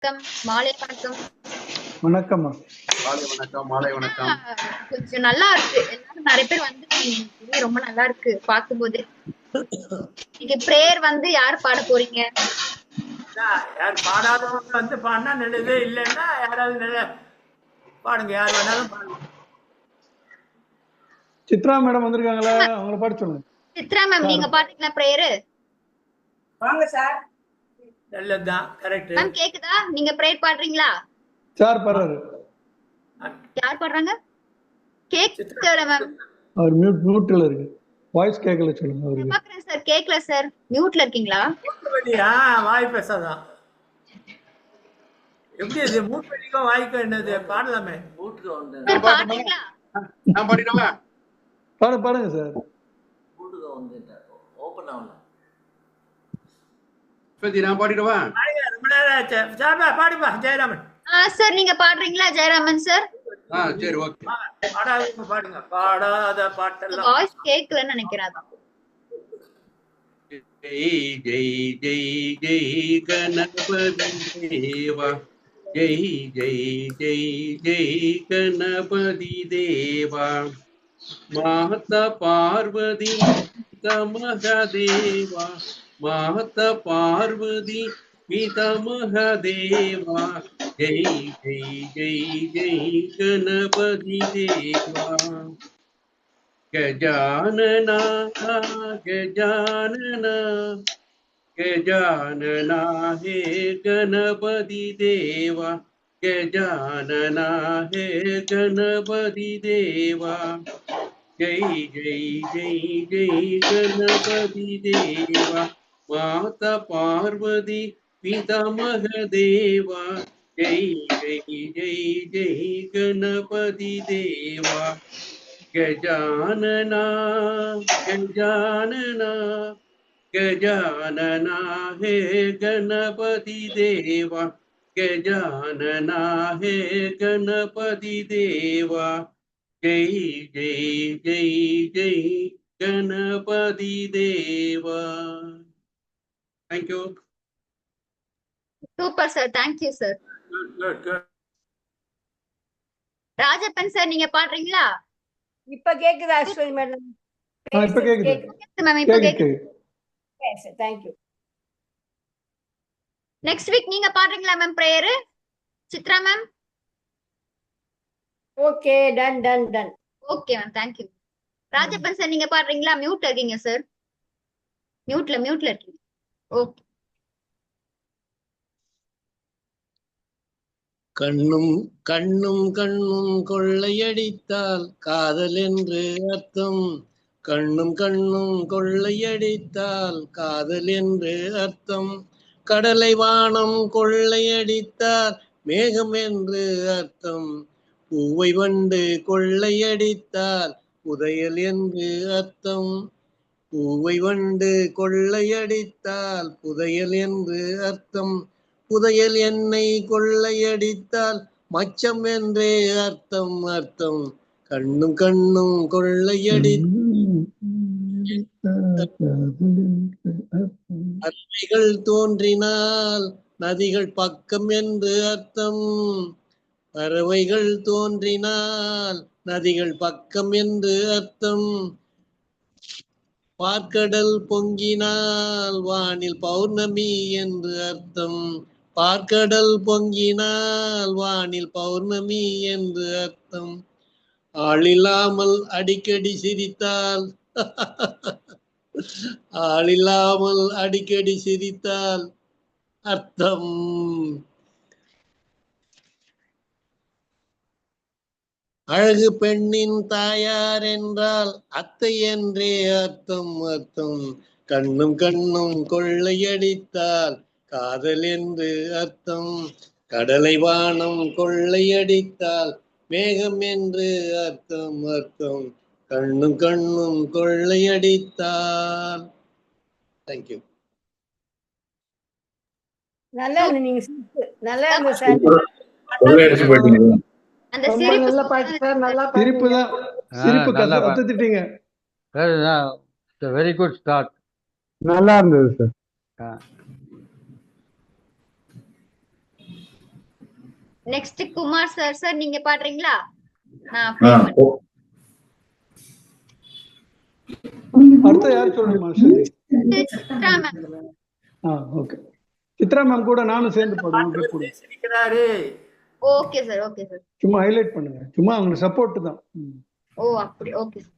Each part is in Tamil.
வணக்கம். மாலை வணக்கம். வணக்கம்மா. மாலை வணக்கம். மாலை வணக்கம். கொஞ்சம் நல்லா இருக்கு. எல்லாரும் நிறைய பேர் வந்திருக்கீங்க. ரொம்ப நல்லா இருக்கு பார்க்கும்போது. நீங்க பிரேயர் யார் பாட போறீங்க? யார் பாடாதவங்க பாடினா நல்லது, இல்லைன்னா யாராவது பாடுங்க, யார் வேணாலும் பாடுங்க. சித்ரா மேடம் வந்திருக்காங்களா, அவங்கள பாட சொல்லுங்க. சித்ரா மேம் நீங்க பாத்தீங்களா பிரேயர்? வாங்க சார். நல்லதுதான், கரெக்ட். மேம் கேக்குதா? நீங்க பிரேயர் பாடுறீங்களா? சார் பாடுறாரு. யார் பாடுறாங்க? கேக்கல மேம். அவர் மியூட்ல இருக்கு. வாய்ஸ் கேட்கல சொல்லுங்க அவருக்கு. பாக்குறேன் சார், கேக்கல சார். மியூட்ல இருக்கீங்களா? வாய் பேசாதான். எப்படி இது மூட் பண்ணிக்கோ, வாய்க்கோ என்னது பாடலாமே. மூட்டுக்கு வந்து பாடுறீங்களா? நான் பாடிடுவா. பாடுங்க சார். மூட்டுக்கு வந்து ஓபன் ஆகல. சரி, நான் பாடிடுவா. ரொம்ப நேரம் ஆச்சு. பாடிப்பா ஜெயராமன். சார் நீங்க பாடுறீங்களா ஜெயராமன் சார்? சரி, ஓகே. பாடாதவங்க பாடுங்க. பாடாத பாட்டெல்லாம் வாய்ஸ் கேட்கலன்னு நினைக்கிறேன். ஜெய் ஜெய் ஜெய் ஜெய் கணபதி தேவா, ஜெய் ஜெய் ஜெய் ஜெய் கணபதி தேவா, மாதா பார்வதி மகதேவா, மாதா பார்வதி மகதேவா, ஜெய் ஜெய் ஜெய் ஜெய் கணபதி தேவா, गजानना गजानना गजानना हे गणपति देवा, गजानना हे गणपति देवा, जय जय जय जय गणपति देवा, माता पार्वती पितामह देवा, जय जय जय जय गणपति देवा, गजानना गजानना गजानना हे गणपति देवा, गजानना हे गणपति देवा, जय जय जय जय गणपति देवा. Thank you. Super sir, thank you sir. Rajappan sir நீங்க பாடுறீங்களா? இப்ப கேக்குதா அஸ்வினி மேடம்? இப்ப கேக்குது மேம், இப்ப கேக்குது. Thank you. நெக்ஸ்ட் வீக் நீங்க பாடுறீங்களா ma'am prayer? Chitra ma'am? Okay, done. Okay ma'am, thank you. Rajappan sir நீங்க பாடுறீங்களா? மியூட்ல இருக்கீங்க சார். மியூட்ல இருக்கீங்க. ஓகே. கண்ணும் கண்ணும் கண்ணும் கொள்ளையடித்தால் காதல் என்று அர்த்தம், கண்ணும் கண்ணும் கொள்ளையடித்தால் காதல் என்று அர்த்தம், கடலை வானம் கொள்ளையடித்தால் மேகம் என்று அர்த்தம், பூவை வண்டு கொள்ளையடித்தால் புதையல் என்று அர்த்தம், பூவை வண்டு கொள்ளையடித்தால் புதையல் என்று அர்த்தம், புதையல் என்னை கொள்ளையடித்தால் மச்சம் என்றே அர்த்தம் அர்த்தம், கண்ணும் கண்ணும் கொள்ளையடி அருவிகள் தோன்றினால் நதிகள் பக்கம் என்று அர்த்தம், பறவைகள் தோன்றினால் நதிகள் பக்கம் என்று அர்த்தம், பார்க்கடல் பொங்கினால் வானில் பௌர்ணமி என்று அர்த்தம், பார்க்கடல் பொங்கினால் வானில் பௌர்ணமி என்று அர்த்தம், ஆளில்லாமல் அடிக்கடி சிரித்தால் ஆளில்லாமல் அடிக்கடி சிரித்தால் அர்த்தம், அழகு பெண்ணின் தாயார் என்றால் அத்தை என்றே அர்த்தம் அர்த்தம், கண்ணும் கண்ணும் கொள்ளையடித்தால் காதல் என்று அர்த்தம், கடலை வானம் கொள்ளையடித்தால் மேகம் என்று அர்த்தம் அர்த்தம், கண்ணும் கண்ணும் கொள்ளையடித்தால். தேங்க்யூ. நல்லா இருந்து நீங்க நல்லா இருந்து சார். அந்த நல்ல பாட்டு சார், நல்லா சிரிப்பு தான். சிரிப்பு கத்துட்டீங்க. Very good start. நல்லா இருந்தது sir. Next Kumar sir. Sir நீங்க பாடுறீங்களா? நான் play பண்றேன். அடுத்து யார் சொல்லணுமா? சரி. Chitra ma'am. Okay. Chitra ma'am கூட நானும் சேர்ந்து பாடுவோம். சிரிக்கிறாரு. Okay sir. Okay sir. சும்மா ஹைலைட் பண்ணுங்க. சும்மா அவங்க சப்போர்ட் தான். ஓ அப்படி. Okay sir.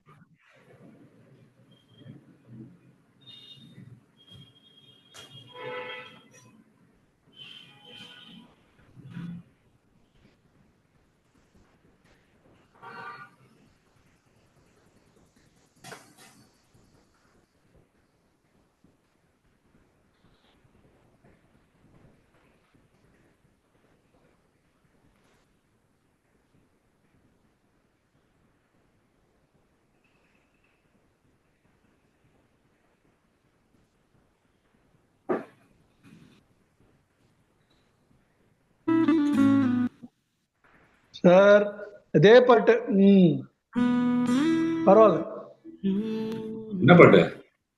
சார் இதே பாட்டு. பரவாயில்ல. என்ன பாட்டு?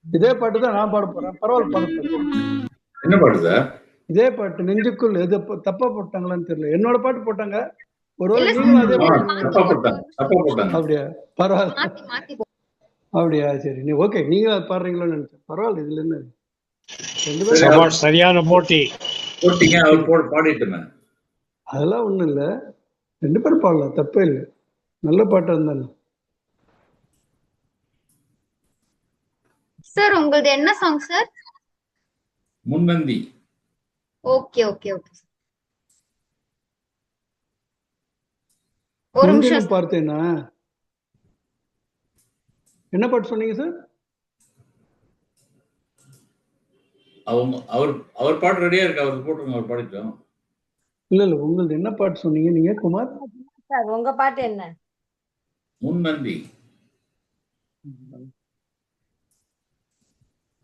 இதே பாட்டு தான் நான் பாட போறேன். பரவாயில்ல பாடு. என்ன பாட்டு சார்? இதே பாட்டு. நெஞ்சுக்குள் எது தப்பா போட்டாங்களான்னு தெரியல. என்னோட பாட்டு போட்டாங்க. ஒருவேளை நீங்களும் அதே பாட்டு. அப்படியா? பரவாயில்ல. அப்படியா? சரி. நீ ஓகே. நீங்க பாடுறீங்களோன்னு நினைச்சேன். பரவாயில்ல. இதுல என்ன ரெண்டு பேரும் சரியான போட்டி போட்டிங்க. அவர் பாடிட்டு அதெல்லாம் ஒண்ணும் இல்ல. ரெண்டு பேரும் பாடலாம். தப்பே இல்லை. நல்ல பாட்டா இருந்தாலும். சார் உங்களது என்ன சாங் சார்? முன்னந்தி. Okay okay okay. ஒரு நிமிஷம் பார்த்தேன்னா என்ன பாட்டு சொன்னீங்க சார்? அவர் பாட்டு ரெடியா இருக்கு. அவருக்கு போட்டுருங்க. அவர் பாடிட்டோம். இல்ல உங்களது என்ன பாட்டு சொன்னீங்க நீங்க குமார் சார்? உங்க பாட்டு என்ன? முன்னந்தி.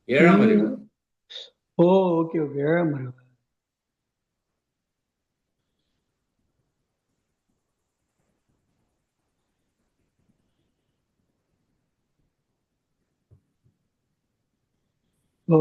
7ஆம் அறிவு. ஓ ஓகே ஓகே. 7ஆம் அறிவு. ஓ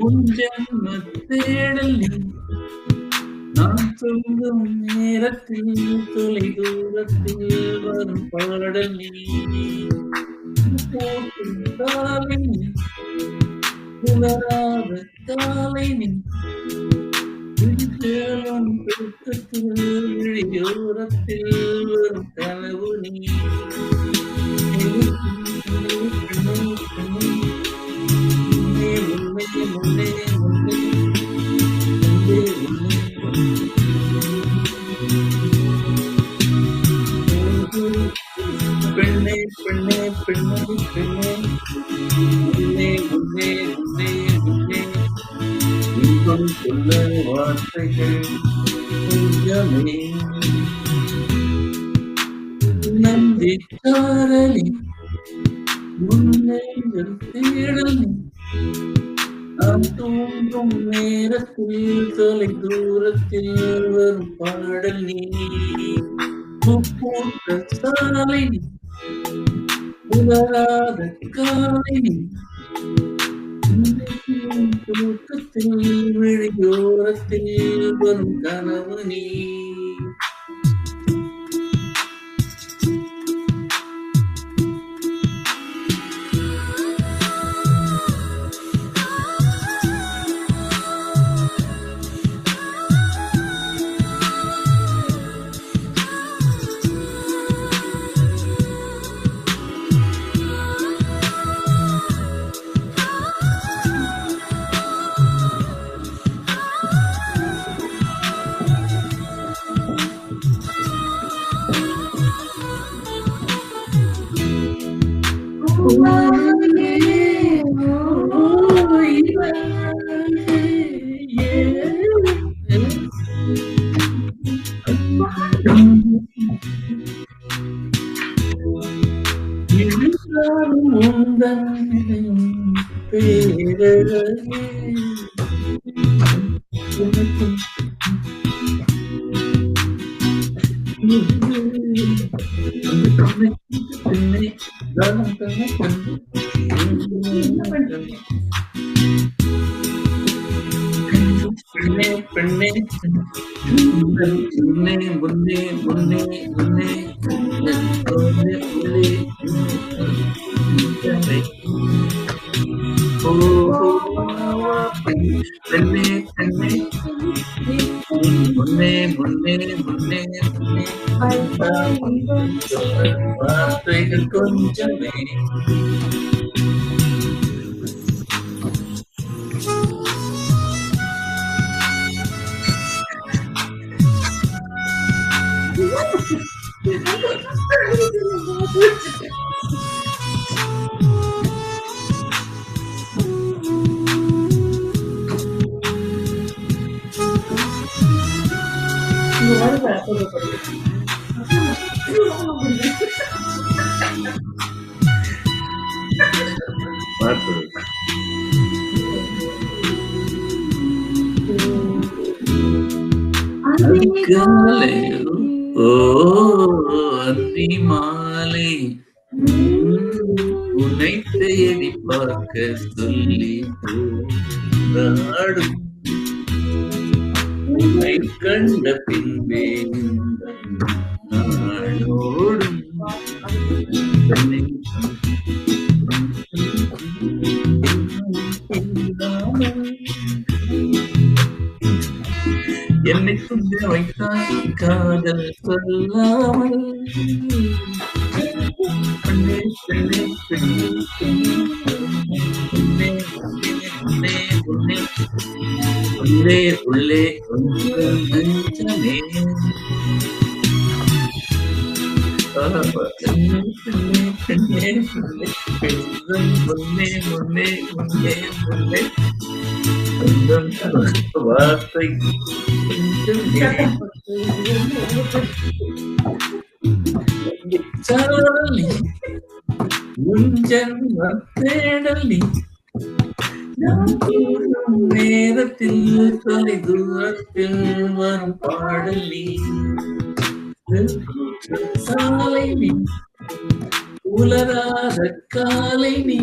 முன்ஜென்ம தேடல் நான் சொல்லும் நேரத்தில் தொலை தூரத்தில் வரும் பாடல் நீ போற்றும் காலை நீ புலராத காலை நீ தேடும் பெருக்கத்தில் விழியோரத்தில் வரும் கனவு நீ பெண்ணே பெண்ணே பெண்ணே பெண்ணே உன்னே உன்னே உன்னே உன்னே இன்பம் சொல்ல வார்த்தைகள் கொஞ்சமே நந்தி காரலி முன்னே தேடலி நாம் தோன்றும் நேரத்தில் தொலை தூரத்தில் வரும் பாடல் நீ பூப்போட்ட சாலை நீ புலராத காலை நீ தூக்கத்தில் விழியோரத்தில் வரும் கனவு நீ உந்தன் பேரழகே வார்த்தைகள் கொஞ்சமே அதிகாலை ஓ அந்தி மாலை உன்னை தேடி பார்க்க சொல்லி போராடும் உன்னை கண்ட பின்பே நாளோடும் என்னை துஞ்ச வைத்தாய் காதல் சொல்லாமல் பெண்ணே பெண்ணே பெண்ணே பெண்ணே உள்ளே உள்ளே உள்ளே நெஞ்சமே வார்த்தை சாரலி முஞ்சன் தேடலி நேரத்தில் தொலை தூரத்தில் வரும் பாடலி சாலை நீ உலராத காலை நீ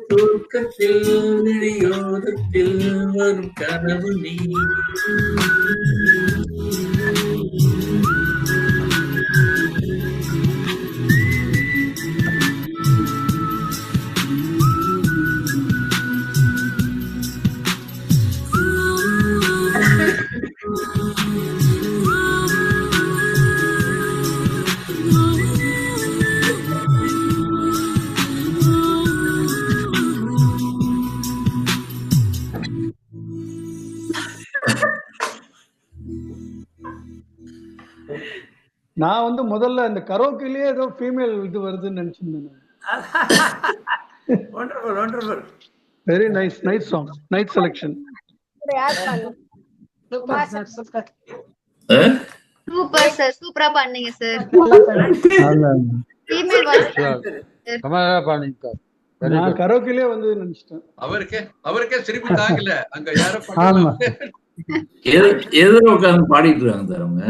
தூக்கத்தில் விழியோதத்தில் வரும் கனவு நீ நான் வந்து முதல்ல இந்த கரோக்கிலேயே ஏதோ ஃபீமேல் இது வருதுன்னு நினைச்சிருந்தேன். Very nice, nice song, nice selection. Super sir, சூப்பரா பண்ணீங்க சார். ஃபீமேல் நான் கரோக்கிலேயே வந்து நினைச்சிட்டேன். அவருக்கே சிரிப்பு தாங்கல. அங்க யாரோ எதிர உட்கார்ந்து பாடிட்டு இருக்காங்க சார் அவங்க.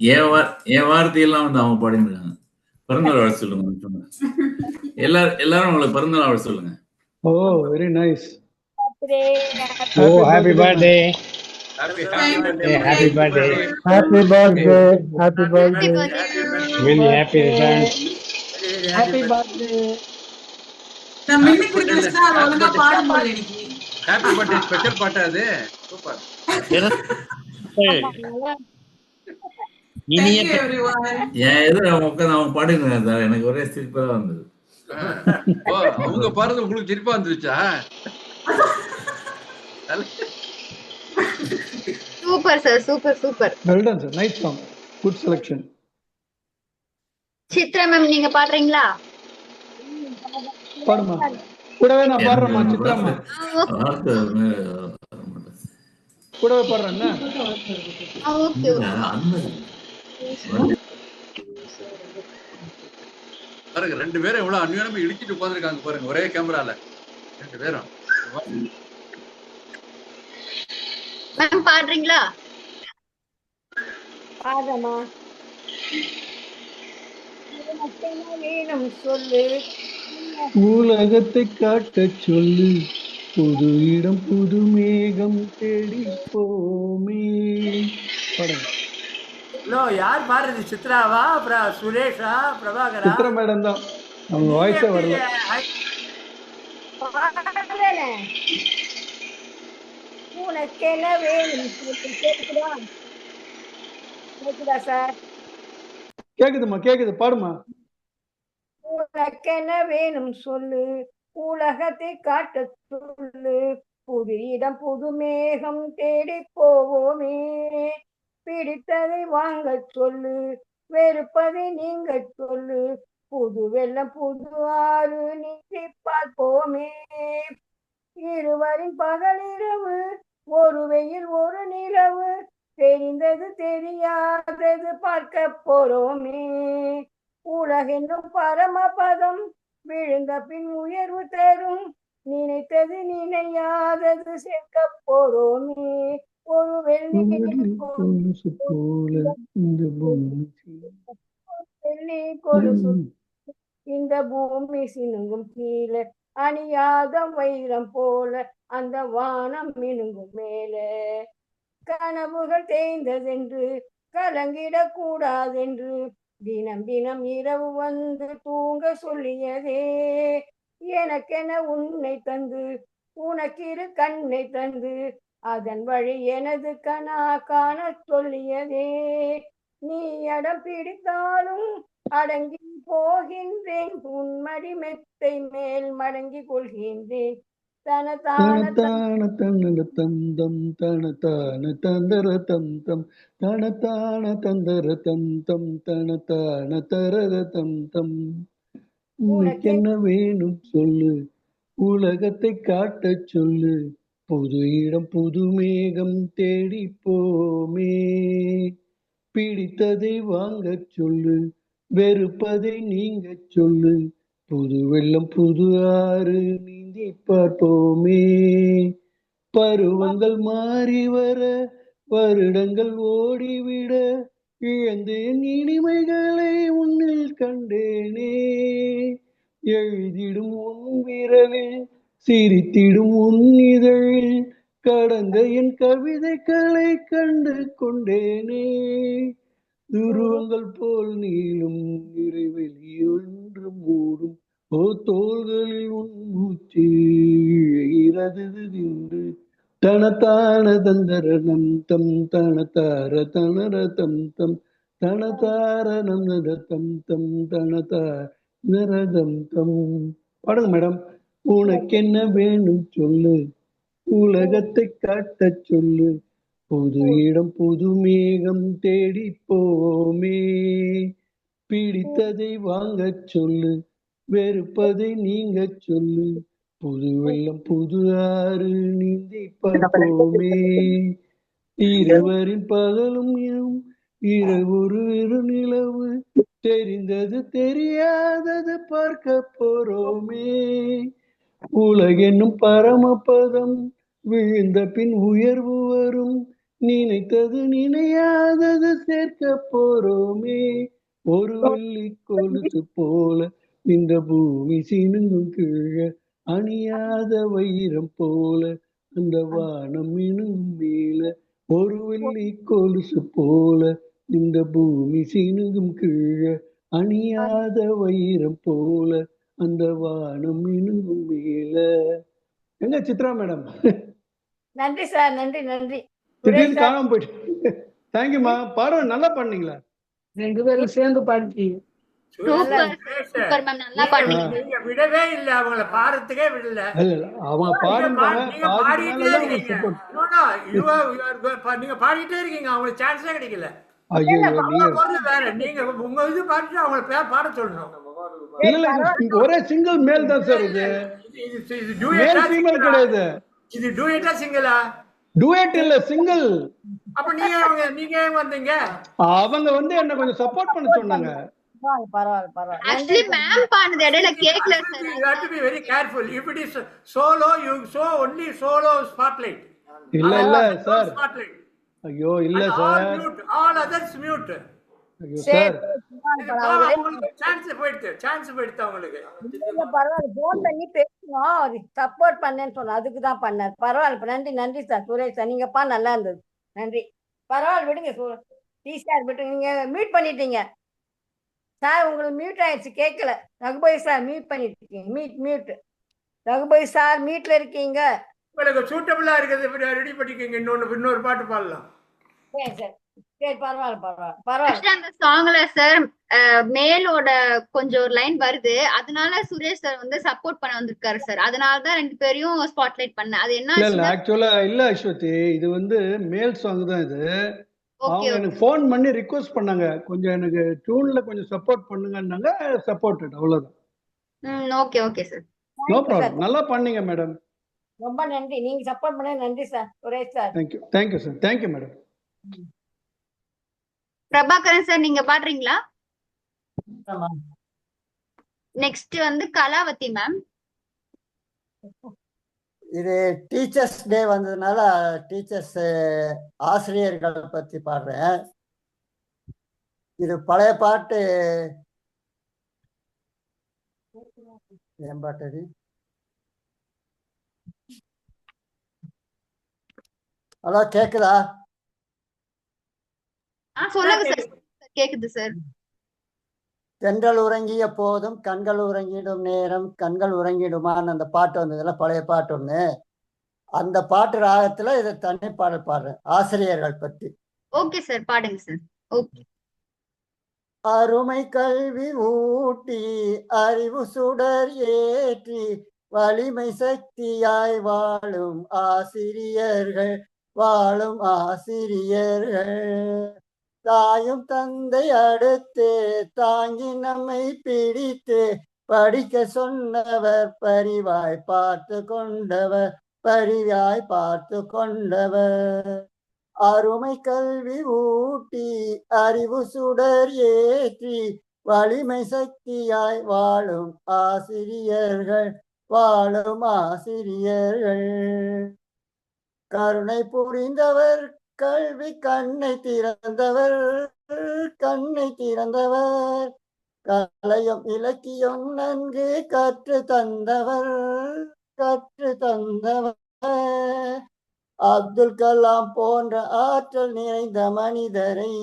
என் வார்த்தையெல்லாம் வந்து அவங்க பாடிருக்காங்க. பிறந்தநாள் வாழ்த்து சொல்லுங்க. எல்லாரும் உங்களுக்கு பிறந்தநாள் வாழ்த்து சொல்லுங்க. Oh very nice. Oh happy birthday. Happy birthday. Happy birthday. Happy birthday. Very happy returns. Happy birthday. நான் மிமிக்ரி கிறிஸ்டா ஒழுங்கா பாட முடியல இன்னைக்கு. ஹாப்பி பர்த்டே ஸ்பெஷல் பாட்டு அது. சூப்பர். இனிய என் எதிர உட்காந்து அவங்க பாடிருக்காங்க சார். எனக்கு ஒரே சிரிப்பா தான் வந்தது. அவங்க பாடுறது உங்களுக்கு சிரிப்பா வந்துருச்சா? Super sir, super super. Well done sir, nice song, good selection. Chitra ma'am நீங்க பாடுறீங்களா? பாடுமா, கூடவே நான் பாடுறேம்மா சித்ராமா. கூடவே பாடுறேன்னா ஓகே பாருங்க 2 பேரும் எவ்வளவு அந்நியமா இடிச்சிட்டு உட்கார்ந்துருக்காங்க பாருங்க ஒரே கேமரால 2 பேரும். மேம் பாடுறீங்களா? பாடமா வேணும் சொல்லு உலகத்தை காட்ட சொல்லு புது இடம் புது மேகம் தேடி போமே. பாடுங்க. ஹலோ, யார் பாடுறது? சித்ராவா, சுரேஷா, பிரபாகரா? சித்ரா மேடம் தான், அவங்க வாய்ஸே வரல. உனக்கு என்ன வேணும் கேக்குதா? கேக்குதா சார்? கேக்குதுமா, கேக்குது, பாடுமா. உனக்கு என்ன வேணும் சொல்லு உலகத்தை காட்ட சொல்லு புது இடம் புது மேகம் தேடி போவோமே பிடித்ததை வாங்க சொல்லு வெறுப்பதை நீங்க சொல்லு புது வெள்ளம் புது ஆறு நீந்தி பார்ப்போமே இருவரின் பகலிரவு ஒரு வெயில் ஒரு நிலவு தெரிந்தது தெரியாதது பார்க்க போறோமே உலகென்னும் பரமபதம் விழுந்த பின் உயர்வு தரும் நினைத்தது நினையாதது சேர்க்க போறோமே ஒரு வெள்ளி கொலுசு இந்த பூமி சினுங்கும் கீழே அணியாத வைரம் போல அந்த வானம் மினுங்கும் மேல கனவுகள் தேய்ந்ததென்று கலங்கிடக் கூடாதென்று தினம் தினம் இரவு வந்து தூங்க சொல்லியதே எனக்கென உன்னை தந்து உனக்கிரு கண்ணை தந்து அதன் வழி எனது கனா காண சொல்லியதே நீ அடம் பிடித்தாலும் அடங்கி போகின்றேன் உன்மடி மெத்தை மேல் மடங்கி கொள்கின்றேன் தனதான தந்தம் தனதான தந்தர தந்தம் தனதான தந்தர தந்தம் தனதான தரர தந்தம் உனக்கு என்ன வேணும் சொல்லு உலகத்தை காட்ட சொல்லு புது இடம் புது மேகம் தேடி போமே பிடித்ததை வாங்க சொல்லு வெறுப்பதை நீங்க சொல்லு புது வெள்ளம் புது ஆறு நீந்தி பார்ப்போமே பருவங்கள் மாறி வர வருடங்கள் ஓடிவிட இழந்தேன் இனிமைகளை உன்னில் கண்டேனே எழுதிடும் உன் விரலில் சிரித்திடும் உன் இதழில் கடந்த என் கவிதைகளை கண்டு கொண்டேனே துருவங்கள் போல் நீளும் நிறைவெளி ஒன்று மூடும் ஓ தோள்களில் உன் மூச்சு இழகிறது என்று தனத்தான தந்தரம் தம் தனத்தார தனர தம் தம் தனத்தார நந்தர தம் தம் தனத்தார நரதம் தம். பாடுங்க மேடம். உனக்கு என்ன வேணும் சொல்லு உலகத்தை காட்ட சொல்லு புது இடம் புது மேகம் தேடி போமே பிடித்ததை வாங்க சொல்லு வெறுப்பதை நீங்க சொல்லு புது வெள்ளம் புது ஆறு நீந்தி பார்ப்போமே இருவரின் பகலும் இரவு இரு நிலவு தெரிந்தது தெரியாதது பார்க்க போறோமே உலகென்னும் பரமபதம் விழுந்த பின் உயர்வு வரும் நினைத்தது நினையாதது சேர்க்க போறோமே ஒரு வெள்ளி கொலுசு போல இந்த பூமி சினுங்கும் கீழே அணியாத வைரம் போல அந்த வானம் மினுங்கும் மேல ஒரு வெள்ளி கொலுசு போல இந்த பூமி சினுங்கும் கீழே அணியாத வைரம் போல அந்த வானம் மினுங்கும் மேல. எங்க சித்ரா மேடம்? நன்றி சார், நன்றி நன்றி. திடீர்னு காணாம போயிட்டு. தேங்க்யூமா. பாடம் நல்லா பண்ணீங்களா? 2 பேரும் சேர்ந்து பாடிட்டீங்க. விடவே இல்ல, அவங்கள பாடுறதுக்கே விடல. அவங்க பாடுறாங்க, நீங்க பாடிட்டே இருக்கீங்க, அவங்களுக்கு சான்ஸே கிடைக்கல. வேற நீங்க உங்க இது பாடிட்டு அவங்கள பாட சொல்லணும். ஒரே சிங்கிள் மேல் தான் சார். இது மேல் ஃபீமேல் கிடையாது. இது டூயட்டா சிங்கிளா? டுவேட் இல்ல, சிங்கிள். அப்ப நீங்க வந்தீங்க? அவங்க வந்து என்ன கொஞ்சம் சப்போர்ட் பண்ண சொன்னாங்க. Actually, ma'am பாடுனது இடையில கேக்கல sir. You have to be very careful. If it is solo, you show only solo spotlight. இல்ல சார். ஐயோ இல்ல சார். All others mute. ஐயோ சார். சான்ஸ் போயிடுச்சு உங்களுக்கு. பரவாயில்ல, போன் பண்ணி பேசணும், சப்போர்ட் பண்ணேன்னு சொன்ன, அதுக்கு தான் பண்ணார். பரவாயில்ல, நன்றி சார் சுரேஷ் சார், நீங்கப்பா நல்லா இருந்தது, நன்றி. பரவாயில்ல, விடுங்க சார், விட்டு நீங்க மியூட் பண்ணிட்டீங்க சார், உங்களுக்கு மியூட் ஆயிடுச்சு, கேட்கல. ரகுபதி சார் மியூட் பண்ணிட்டு இருக்கீங்க, மியூட். ரகுபதி சார் மியூட்ல இருக்கீங்க. உங்களுக்கு சூட்டபிளா இருக்குது, ரெடி பண்ணிக்கங்க. இன்னொரு பாட்டு பாடலாம். சரி சார், சரி, பரவாயில்ல. அந்த சாங்ல சார் மேலோட கொஞ்சம் ஒரு லைன் வருது, அதனால சுரேஷ் சார் வந்து சப்போர்ட் பண்ண வந்திருக்காரு சார். அதனாலதான் 2 பேரையும் ஸ்பாட்லைட் பண்ண. அது என்ன இல்ல ஆக்சுவலா இல்ல அஸ்வதி, இது வந்து மேல் சாங் தான் இது. அவங்க எனக்கு போன் பண்ணி ரிக்வெஸ்ட் பண்ணாங்க, கொஞ்சம் எனக்கு டியூன்ல கொஞ்சம் சப்போர்ட் பண்ணுங்கன்னாங்க. சப்போர்ட்டட், அவ்வளவுதான். Okay sir, no problem. நல்லா பண்ணீங்க மேடம், ரொம்ப நன்றி. நீங்க சப்போர்ட் பண்ண நன்றி sir Suresh sir. Thank you sir, thank you madam. Prabhakaran sir, நீங்க பாடுறீங்களா? நெக்ஸ்ட் வந்து கலாவதி மேம். இது டீச்சர்ஸ் டே வந்ததுனால டீச்சர்ஸ் ஆசிரியர்கள் பத்தி பாடுறேன். இது பழைய பாட்டு. ஏன் பாட்டு? ஹலோ, கேக்குதா? சொல்லுங்க சார், கேக்குது சார். தென்றல் உறங்கிய போதும் கண்கள் உறங்கிடும் நேரம் கண்கள் உறங்கிடுமான்னு அந்த பாட்டு வந்ததுல, பழைய பாட்டு ஒண்ணு. அந்த பாட்டு ராகத்துல இதை தனி பாடல் பாடுறேன், ஆசிரியர்கள் பத்தி. ஓகே சார், பாடுங்க சார். ஓகே. அருமை கல்வி ஊட்டி அறிவு சுடர் ஏற்றி வலிமை சக்தியாய் வாழும் ஆசிரியர்கள், தாயும் தந்தை அடுத்து தாங்கி நம்மை பிடித்து படிக்க சொன்னவர், பரிவாய் பார்த்து கொண்டவர். அருமை கல்வி ஊட்டி அறிவு சுடர் ஏற்றி வலிமை சக்தியாய் வாழும் ஆசிரியர்கள், கருணை புரிந்தவர், கல்வி கண்ணை திறந்தவர், கலையும் இலக்கியம் நன்கு கற்று தந்தவர். அப்துல் கலாம் போன்ற ஆற்றல் நிறைந்த மனிதரை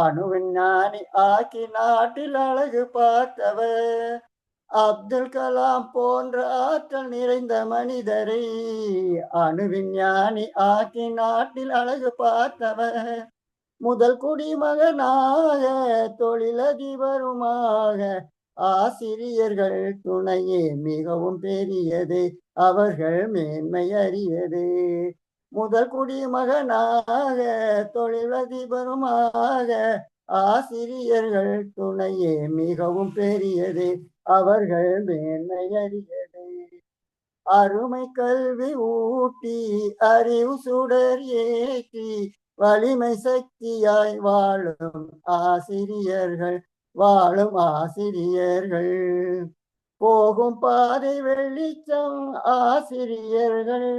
அணுவின் ஞானி ஆக்கி நாட்டில் அழகு பார்த்தவர். அப்துல் கலாம் போன்ற ஆற்றல் நிறைந்த மனிதரை அணுவின் ஞானி ஆக்கி நாட்டில் அழகு பார்த்தவர். முதல் குடிமகனாக தொழிலதிபருமாக ஆசிரியர்கள் துணையே மிகவும் பெரியது, அவர்கள் மேன்மை அறியது. முதல் குடிமகனாக தொழிலதிபருமாக ஆசிரியர்கள் துணையே மிகவும் பெரியது, அவர்கள் மேன்மை அறியது. அருமை கல்வி ஊட்டி அறிவு சுடர் ஏற்றி வலிமை சக்தியாய் வாழும் ஆசிரியர்கள், போகும் பாதை வெளிச்சம் ஆசிரியர்கள்,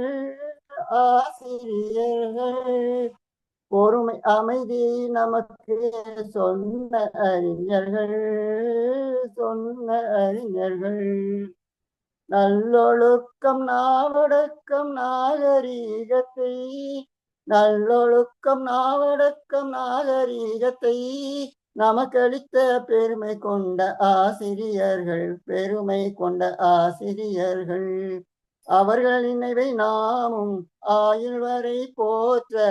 பொறுமை அமைதி நமக்கு சொன்ன அறிஞர்கள், நல்லொழுக்கம் நாவடக்கம் நாகரீகத்தை நமக்களித்த பெருமை கொண்ட ஆசிரியர்கள், அவர்கள் நினைவை நாமும் ஆயுள் வரை போற்ற,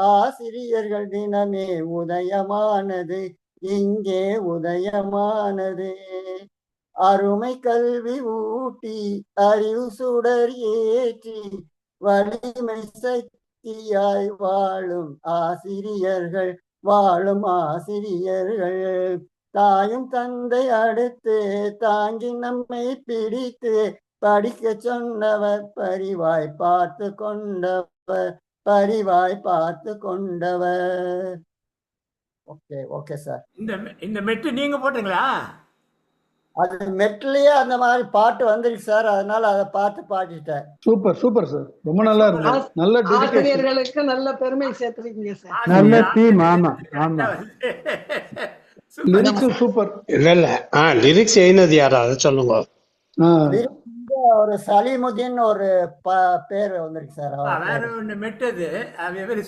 ஆசிரியர்கள் தினமே உதயமானது, இங்கே உதயமானது. அருமை கல்வி ஊட்டி அறிவு சுடர் ஏற்றி வலிமை சக்தியாய் வாழும் ஆசிரியர்கள், தாயும் தந்தை அடுத்து தாங்கி நம்மை பிடித்து படிக்க சொன்னவர் பரிவாய் பார்த்து கொண்டவர், பரிவாய் பார்த்து கொண்டவர். Okay okay sir. இந்த மெட்டு நீங்க போட்டீங்களா? அது மெட்லயே அந்த மாதிரி பாட்டு வந்துருக்கு சார், அதனால அதை பார்த்து பாடிட்டேன். சூப்பர் சூப்பர் சார், ரொம்ப நல்லா இருந்தது. நல்ல டெடிகேஷன். ஆசிரியர்களுக்கு நல்ல பெருமை சேர்த்துருக்கீங்க சார். நல்ல டீம். ஆமா ஆமா, லிரிக்ஸ் சூப்பர். இல்ல இல்ல லிரிக்ஸ் எழுதினது யாரா அதை சொல்லுங்க. ஒரு சலீமுதீன் ஒரு பேர் வந்திருக்கு சார். வேற ஒண்ணு மெட்டது அது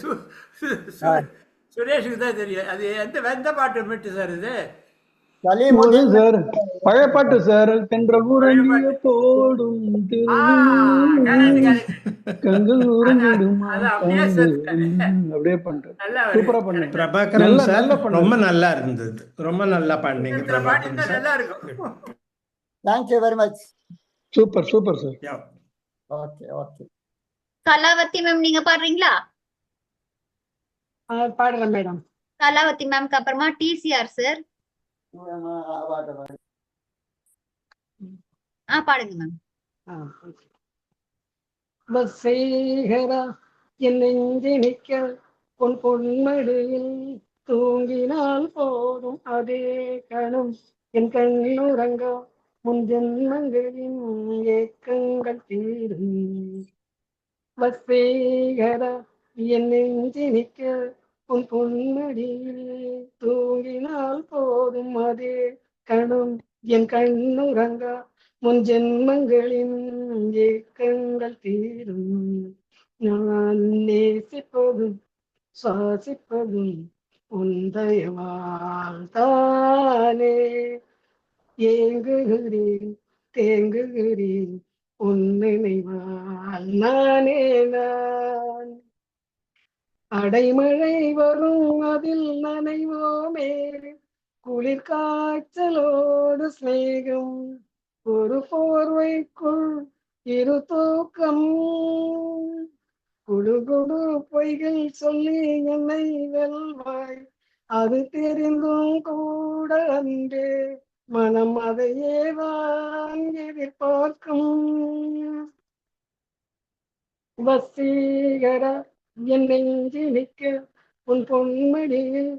சுரேஷுக்கு தான் தெரியும். அது எந்த பாட்டு மெட்டு சார் இது? சலீமுதீன் சார் பழைய பாட்டு சார். தென்றல் உறங்கிய போடும் கண்கள் உறங்கிடும் அப்படியே பண்றேன். சூப்பரா பண்ண பிரபாகரன் சார், ரொம்ப நல்லா இருந்தது. ரொம்ப நல்லா பண்ணீங்க பிரபாகரன் சார். நல்லா இருக்கும். Thank you very much. Super super sir. Okay okay. Kalavathi ma'am நீங்க பாடுறீங்களா? பாடுறேன் மேடம். கலாவதி மேம்க்கு அப்புறமா டிசிஆர் சார். பாடுங்க மேம். வசீகரா என் நெஞ்சு நிற்க பொன் பொன்மடியில் தூங்கினால் போதும் அதே கணம் என் கண்ணுறங்க முன் ஜென்மங்களின் ஏக்கங்கள் தீரும். வசீகரா என் நெஞ்சு நிற்க உன் பொன்மடியில் தூங்கினால் போதும் அதே கணம் என் கண்ணுறங்க முன் ஜென்மங்களின் ஏக்கங்கள் தீரும். நான் நேசிப்பதும் சுவாசிப்பதும் உந்தயவால் தானே. ஏங்குகிறேன் தேங்குகிறேன் உன் நினைவால் நானே நான். அடைமழை வரும் அதில் நனைவோமே, குளிர் காய்ச்சலோடு சிநேகம், ஒரு போர்வைக்குள் இரு தூக்கம். குடு குடு பொய்கள் சொல்லி என்னை வெல்வாய், அது தெரிந்தும் கூட அன்றே மனம் அதையே தான் எதிர்பார்க்கும். வசீகரா என் நெஞ்சு நிற்க உன் பொன்மடியில்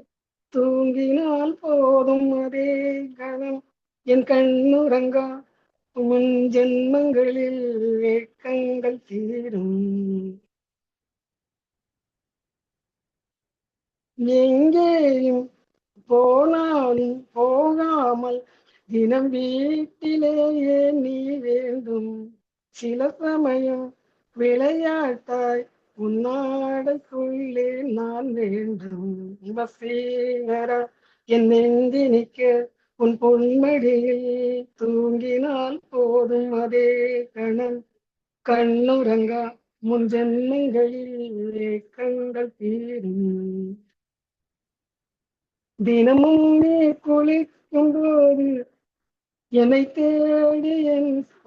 தூங்கினால் போதும் அதே கணம் என் கண்ணுறங்கா முன் ஜென்மங்களில் ஏக்கங்கள் தீரும். எங்கேயும் போனாலும் போகாமல் தினம் வீட்டிலேயே நீ வேண்டும். சில சமயம் விளையாட்டாய் உன்னாடைக்குள்ளே நான் வேண்டும். வசீகரா என் நெஞ்சு நிற்க உன் பொன்மடியில் தூங்கினால் போதும் அதே கணம் கண்ணுறங்கா முன் ஜென்மங்களில் ஏக்கங்கள் தீரும். தினமும் நீ குளிக்கும் போது என்னை தேடி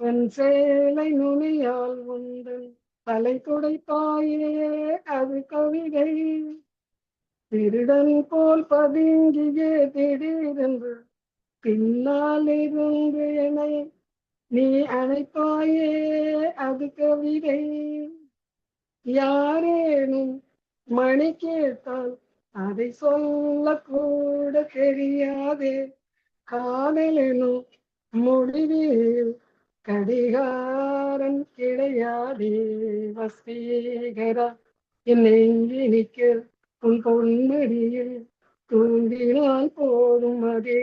என் சேலை நுனியால் உந்தன் தலை துடைப்பாயே அது கவிதை. திருடன் போல் பதுங்கியே திடீரென்று பின்னால் இருந்து என்னை நீ அணைப்பாயே அது கவிதை. யாரேனும் மணி கேட்டால் அதை சொல்ல கூட தெரியாதே. காதலெனும் முடிவில் கடிகாரன் கிடையாதே. வசீகரா என் நெஞ்சு நிற்க உன் பொன்மடியில் தூங்கினால் போதும் அதே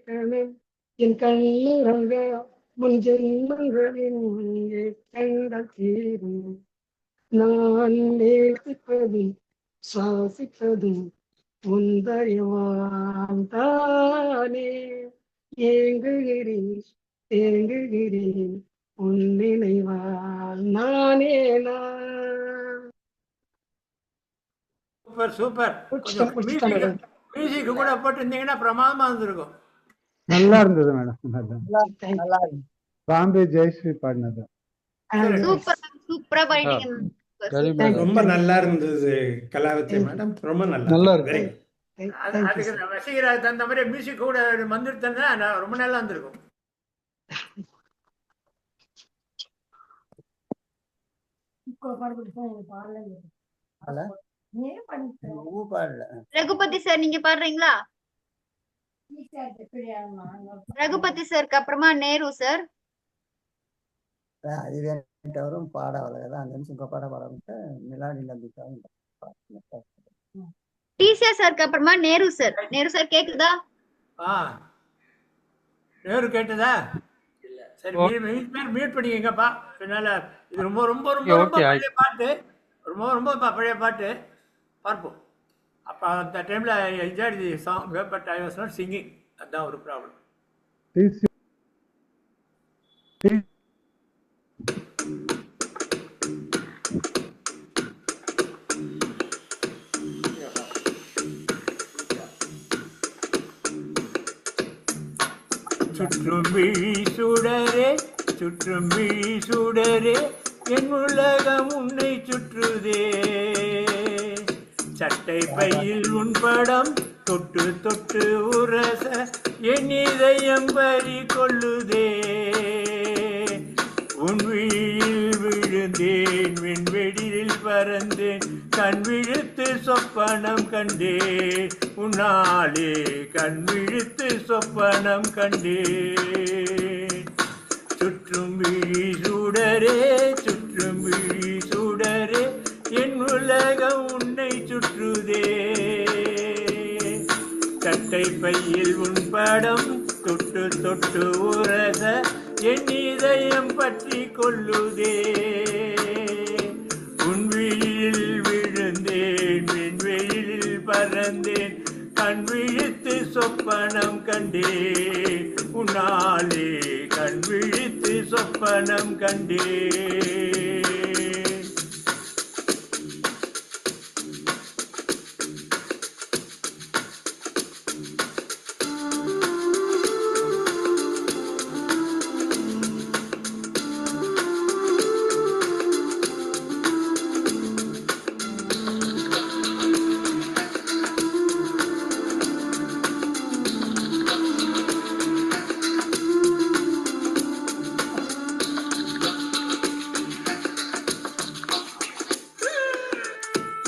கணம் என் கண்ணுறங்க முன் ஜென்மங்களின் ஏக்கங்கள் தீரும். நான் நேசிப்பதும் சுவாசிப்பதும் உந்தயவால் தானே. ஏங்குகிறேன் தேங்குகிறேன் உன் நினைவால் நானே நான். Super super. மியூசிக் கூட போட்டிருந்தீங்கன்னா பிரமாதமா இருந்திருக்கும். நல்லா இருந்தது மேடம். பாம்பே ஜெயஸ்ரீ பாடினது. சூப்பரா பாடிட்டீங்க. ரொம்ப நல்லா இருந்தது கலாவதி மேடம். ரொம்ப நல்லா இருக்கு. அதுக்கு வசீகரா தகுந்த மாதிரி மியூசிக் கூட வந்துருந்தா ரொம்ப நல்லா இருந்திருக்கும். ரகுபதி சார் நீங்க பாடுறீங்களா? ரகுபதி சாருக்கு அப்புறமா நேரு சார். இதுவரும் பாட அவ்வளவுதான். 5 நிமிஷம் பாட பாட மிலாடி நம்பிக்காவும் டிசிஆர் சாருக்கு அப்புறமா நேரு சார். நேரு சார் கேக்குதா? நேரு கேட்டதா? சரி மியூட் பண்ணிக்கங்கப்பா. பின்னால இது ரொம்ப ரொம்ப ரொம்ப ரொம்ப பழைய பாட்டு, ரொம்ப ரொம்ப பழைய பாட்டு. பார்ப்போம். அப்போ அந்த டைம்ல I enjoyed the song but I was not singing. அதான் ஒரு ப்ராப்ளம். சுற்றும் விழி சுடரே சுற்றும் விழி சுடரே என் உலகம் உன்னை சுற்றுதே. சட்டை பையில் உன் படம் தொட்டு தொட்டு உரச என் இதயம் பறி கொள்ளுதே. உன் விழியில் விழுந்தேன் விண்வெளியில் பறந்தேன் கண் விழுத்து சொப்பனம் கண்டேன் உன்னாலே கண் விழுத்து சொப்பனம் கண்டேன். சுற்றும் விழி சுடரே சுற்றும் விழி சுடரே என் உலகம் உன்னை சுற்றுதே. சட்டை பையில் உன் படம் தொட்டு தொட்டு உரச என் இதயம் பற்றி கொள்ளுதே. உன் விழியில் விழுந்தேன் விண்வெளியில் பறந்தேன் கண் விழித்து சொப்பனம் கண்டேன் உன்னாலே கண் விழித்து சொப்பனம் கண்டேன்.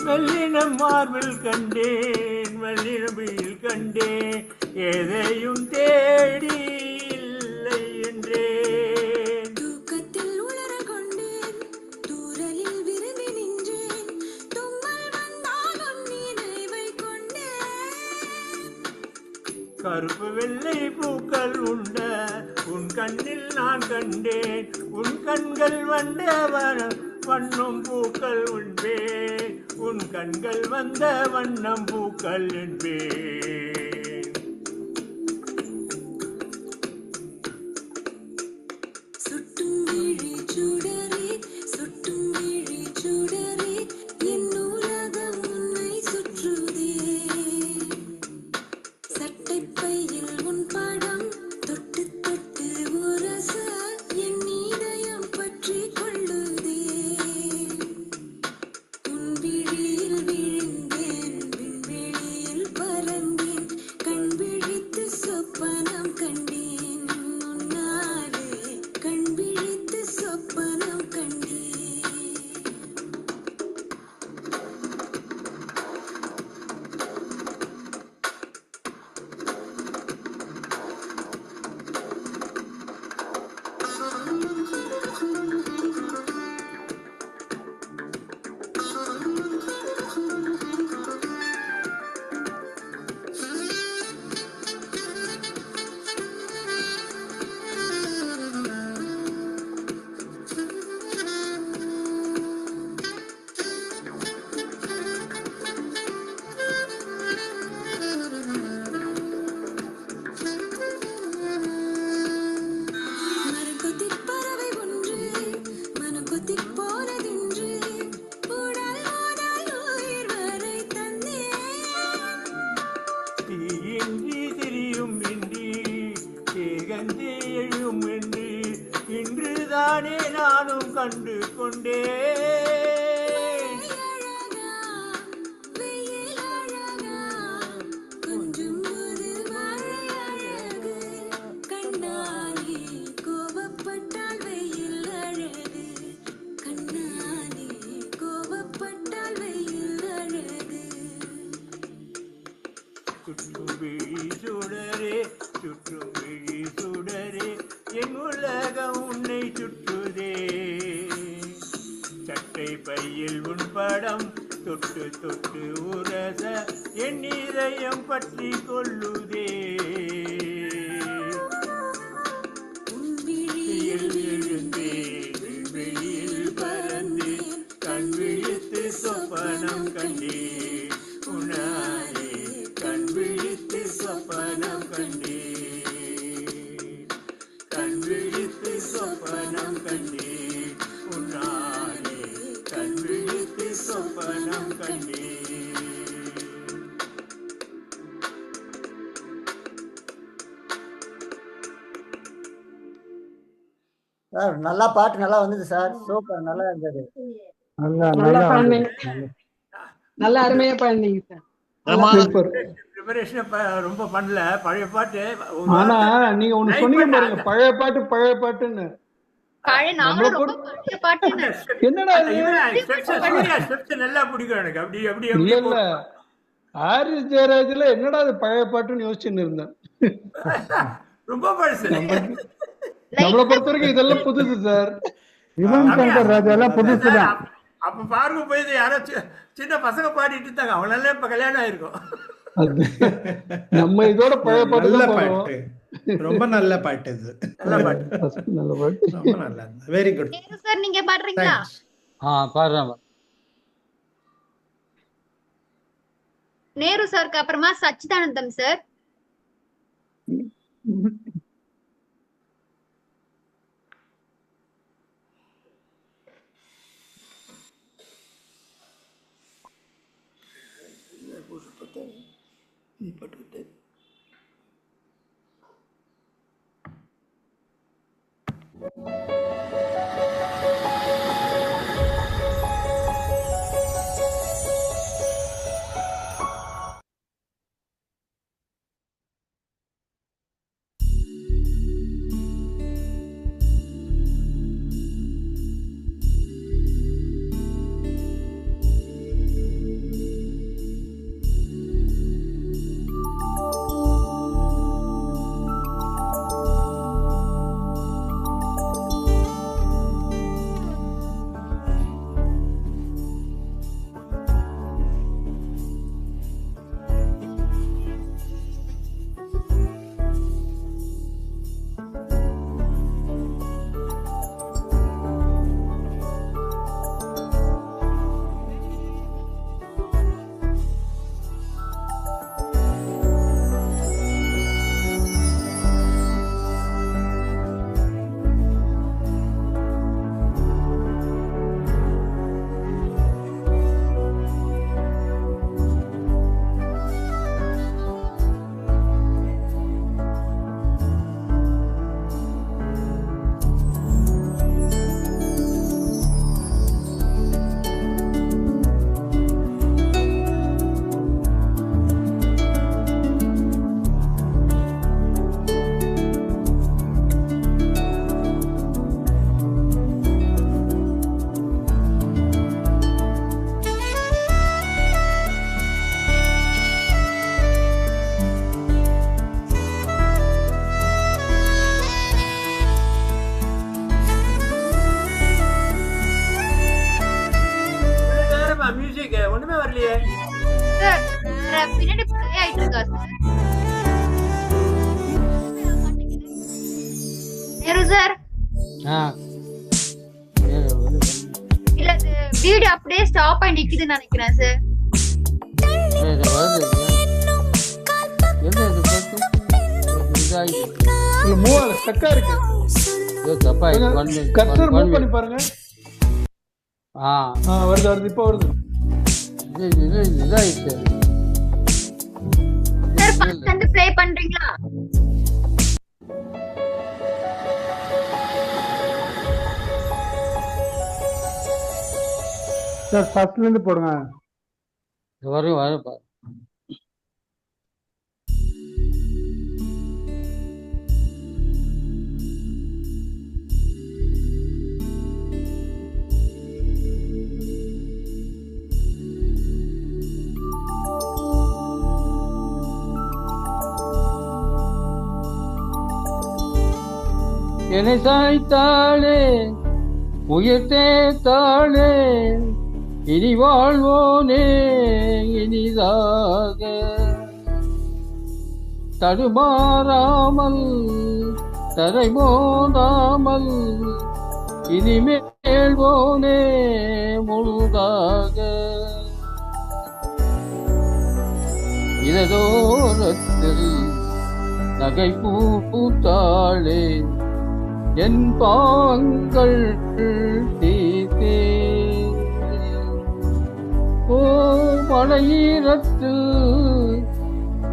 மெல்லினம் மார்பில் கண்டேன் மெல்லினபில் கண்டேன் எதையும் தேடி இல்லை என்றேன். தூக்கத்தில் உளர கொண்டேன் தூரலில் விரும்பி நின்றேன் தும்மல் வந்தால் உன் நினைவை கொண்டேன். கருப்பு வெள்ளை பூக்கள் உண்ட உன் கண்ணில் நான் கண்டேன் உன் கண்கள் வந்தவன வண்ணம் பூக்கள் உண்பேன் உன் கண்கள் வந்த வண்ணம் பூக்கள் என்பேன். சுட்டும் விழி சுடரே சுட்டும் விழி சுடரே என் உலகம் உன்னை சுற்றுதே. சட்டை பையில் உன் படம் தொட்டு தொட்டு உரச என் இதயம் பற்றி கொள்ளுதே. உன் விழியில் விழுந்தேன் விண்வெளியில் பறந்தேன் கண் விழித்து சொப்பனம் கண்டேன் உன்னாலே கண் விழித்து சொப்பனம் கண்டேன். மரங்கொத்திப் பறவை ஒன்று மனங்கொத்திப் போனதென்று உடல் முதல் உயிர் வரை தந்தேன். தீயின்றி திரியும் இன்றி தேகந்தே எழும் என்று இன்றுதானே நானும் கண்டு கொண்டேன். வெயில் அழகா கொஞ்சம் ஒரு மழை அழகு கண்ணாலே கோபப்பட்டால் வெயில் அழகு கண்ணாலே சுற்றுதே. சட்டை பையில் உன் படம் தொட்டு தொட்டு உரச என் இதயம் பற்றி கொள்ளுதே. எழுந்தேன் வெளியில் பறந்தேன் கண் விழித்து சொப்பனம் கண்டேன் உன்னாலே கண் விழித்து சொப்பனம் கண்டேன் கண் விழித்து சொப்பனம் கண்டேன் உன்னாலே கண் விழித்து சொப்பனம் கண்டேன். சார் நல்லா பாட்டு நல்லா வந்தது சார். சூப்பர், நல்லா இருந்தது. நல்லா அருமையா பாடுனீங்க சார். ப்ரிப்பரேஷன் ரொம்ப பண்ணல. பழைய பாட்டு ஆனா நீங்க ஒண்ணு சொன்னீங்க பாருங்க, பழைய பாட்டுன்னு. என்னடா நல்லா பிடிக்கும் எனக்கு. அப்படி அப்படி இல்ல இல்ல, ஹாரிஸ் ஜெயராஜ்ல என்னடா அது பழைய பாட்டுன்னு யோசிச்சுன்னு இருந்தேன். ரொம்ப பழசு. நம்மளை பொறுத்த வரைக்கும் இதெல்லாம் புதுசு சார். யுவன் சங்கர் ராஜா எல்லாம் புதுசுதான். அப்ப பாருங்க போய் யாராச்சும் சின்ன பசங்க பாடிட்டு இருந்தாங்க, அவங்களால இப்ப கல்யாணம் ஆயிருக்கும். நம்ம இதோட பழைய பாட்டு நல்ல தான் பாட்டு, ரொம்ப நல்ல பாட்டு இது. நல்ல பாட்டு, நல்ல பாட்டு, ரொம்ப நல்லா. Very good sir. நீங்க பாடுறீங்களா? பாடுறேன். நேரு சாருக்கு அப்புறமா சச்சிதானந்தம் சார். ஒண்ணுமே வரலையே சார். பின்னாடி ப்ளே ஆயிட்டு இருக்கா சார்? நேரு சார், இல்ல வீடியோ அப்படியே ஸ்டாப் ஆகி நிக்குதுன்னு நினைக்கிறேன் சார். கர்சர் மூவ் பண்ணி பாருங்க. வருது இப்ப வருது. சார் ஃபர்ஸ்ட் வந்து ப்ளே பண்றீங்களா? சார் ஃபர்ஸ்ட்ல இருந்து போடுங்க. வரும். என்னை சாய்த்தாளே உயர்த்தேத்தாளே இனி வாழ்வோனே இனிதாக தடுமாறாமல் தரை மோதாமல் இனிமேல் போனே முழுதாக இதோரத்தில் நகை பூத்தாளே என் பாவங்கள் தீர்த்தே ஓ மழையீரத்தில்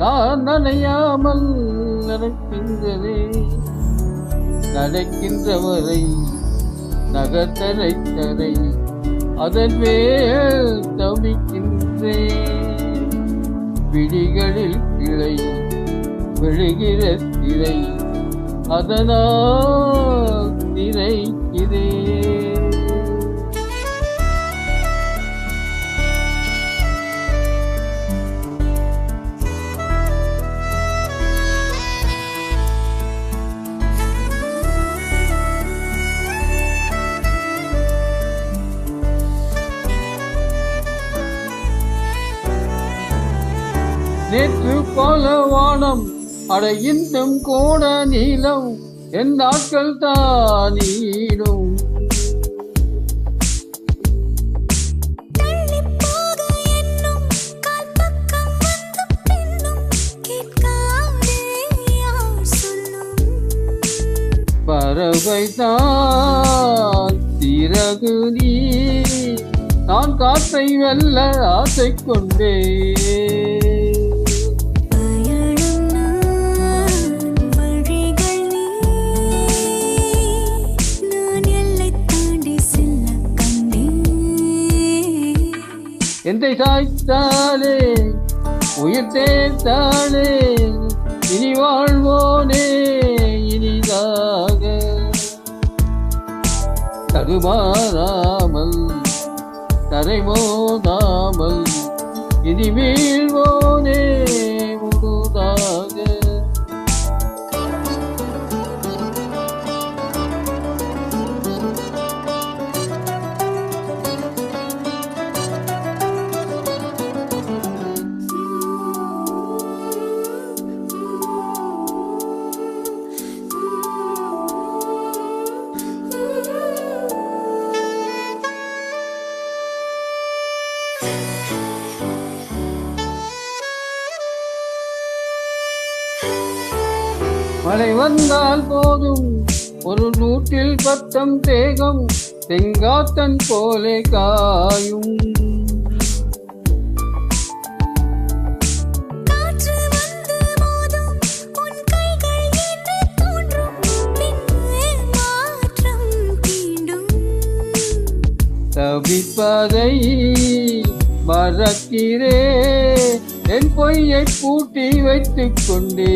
நான் நனையாமல் நடக்கின்றதே நடக்கின்றவரை நகத்தரை தரை அதன் மேல் தவிக்கின்றேன் விழிகளில் கிளை விழுகிற திரை அதனால் திரைக்கிறேன். நேற்று போல வானம் அட இன்னும் கூட நீளம் என் நாட்கள் தானீடும் பறவை தான் சிறகு நீ நான் காற்றை வெல்ல ஆசை கொண்டே எந்தை சாய்த்தாளே உயிர் தேர்த்தாளே இனி வாழ்வோனே இனிதாக தடுமாறாமல் தரை மோதாமல் இனி வீழ்வோனே முழுதாக மழை வந்தால் போதும் ஒரு நூற்றில் பத்தம் தேகம் செங்காத்தன் போலே காயும் தவிப்பதை மறக்கிறே என் பொய்யை பூட்டி வைத்துக் கொண்டே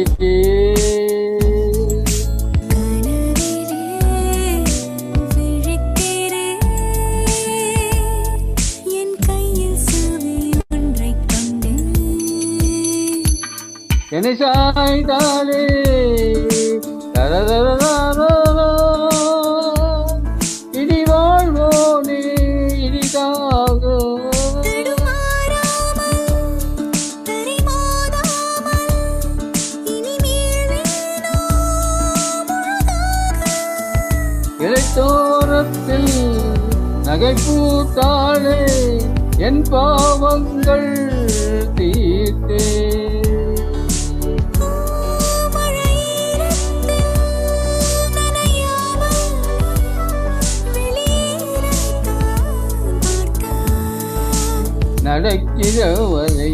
என்னை சாய்ந்தாளே இனி வாழ்வோனே இனிதாக இலைத்தோரத்தில் நகை பூத்தாளே என் பாவங்கள் தீர்த்தே நடக்கிறவரை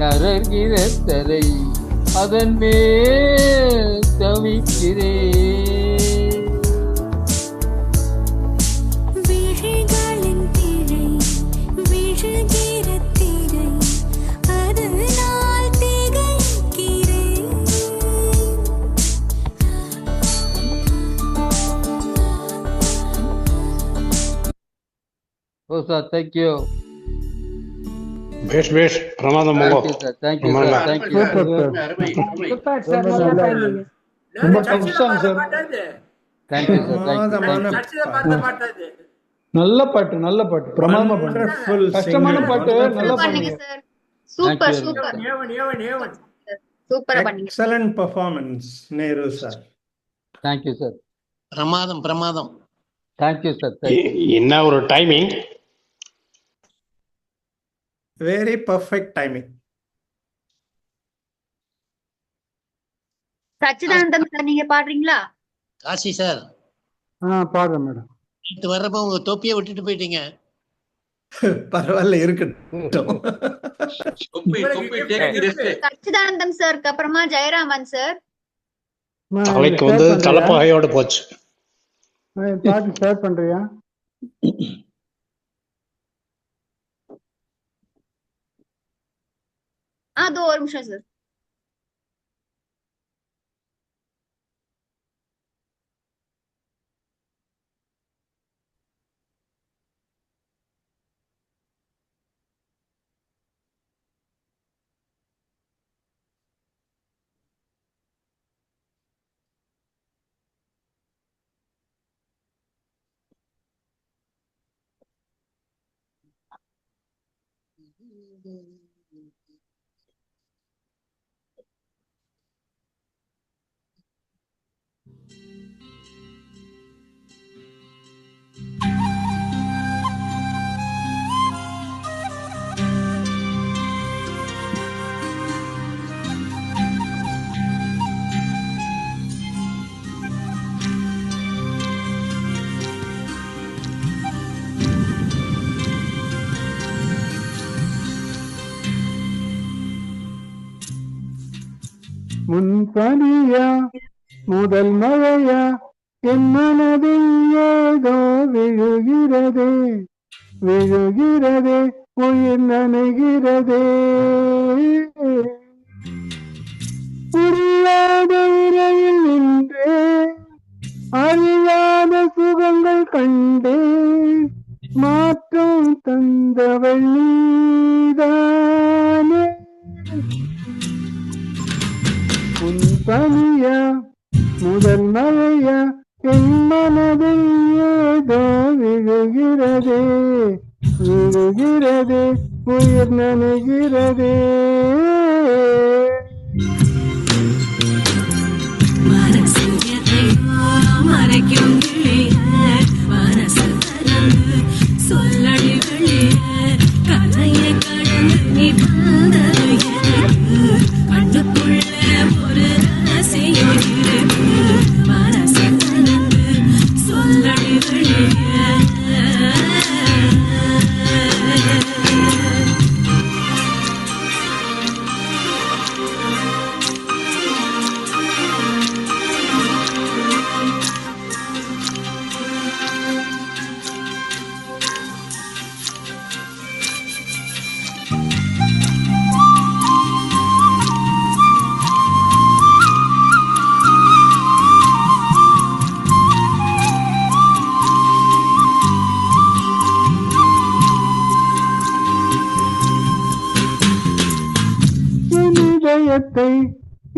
நரகிற தரை அதன் மேல் தவிக்கிறேன் Oh sir, thank you. பேஷ் பேஷ் பிரமாதம் Thank you sir, thank you sir, thank you. ரொம்ப சூப்பர் சார். ரொம்ப தேங்க்யூ சார். பிரமாதமான சர்ச்சில் பார்த்த பாட்டு அது. நல்ல பாட்டு, நல்ல பாட்டு, பிரமாதமா பாட்டு. Wonderful கஷ்டமான singer. பாட்டு நல்லா பண்ணீங்க பண்ணீங்க. Sir. Super Thank you. Super A1. சூப்பரா பண்ணீங்க. Excellent performance, Nehru sir. Thank you sir. பிரமாதம் தேங்க்யூ சார். என்ன ஒரு டைமிங். Very perfect timing. சச்சிதானந்தம் சார் நீங்க பாடுறீங்களா? காசி சார், பாடுறேன் மேடம். நேற்று வர்றப்ப உங்க தொப்பியை விட்டுட்டு போயிட்டீங்க. பரவாயில்ல, இருக்கட்டும். தொப்பி take rest. சச்சிதானந்தம் சாருக்கு அப்புறமா ஜெயராமன் சார். தலைக்கு வந்து தலைப்பாகையோட போச்சு. பாட்டு ஸ்டார்ட் பண்றியா? அது ஒரு நிமிஷம் சார். முன்பனியா முதல் மழையா என் மனதில் ஏதோ விழுகிறதே விழுகிறதே உயிர் நனைகிறதே புரியாத உரையில் நின்றே அறியாத சுகங்கள் கண்டே மாற்றம் தந்தவள் நீதானே உன் பனியா முதல் மழையா என் மனதில் ஏதோ விழுகிறதே விழுகிறதே உயிர் நனைகிறதே மறைக்கும் மனசு கலந்து சொல்லடி வெளியே கதையை கடந்து நீ வந்தது கண்ணுக்குள்ள ஒரு ரகசியம் இருக்கு மனசு கலந்து சொல்லடி வெளியே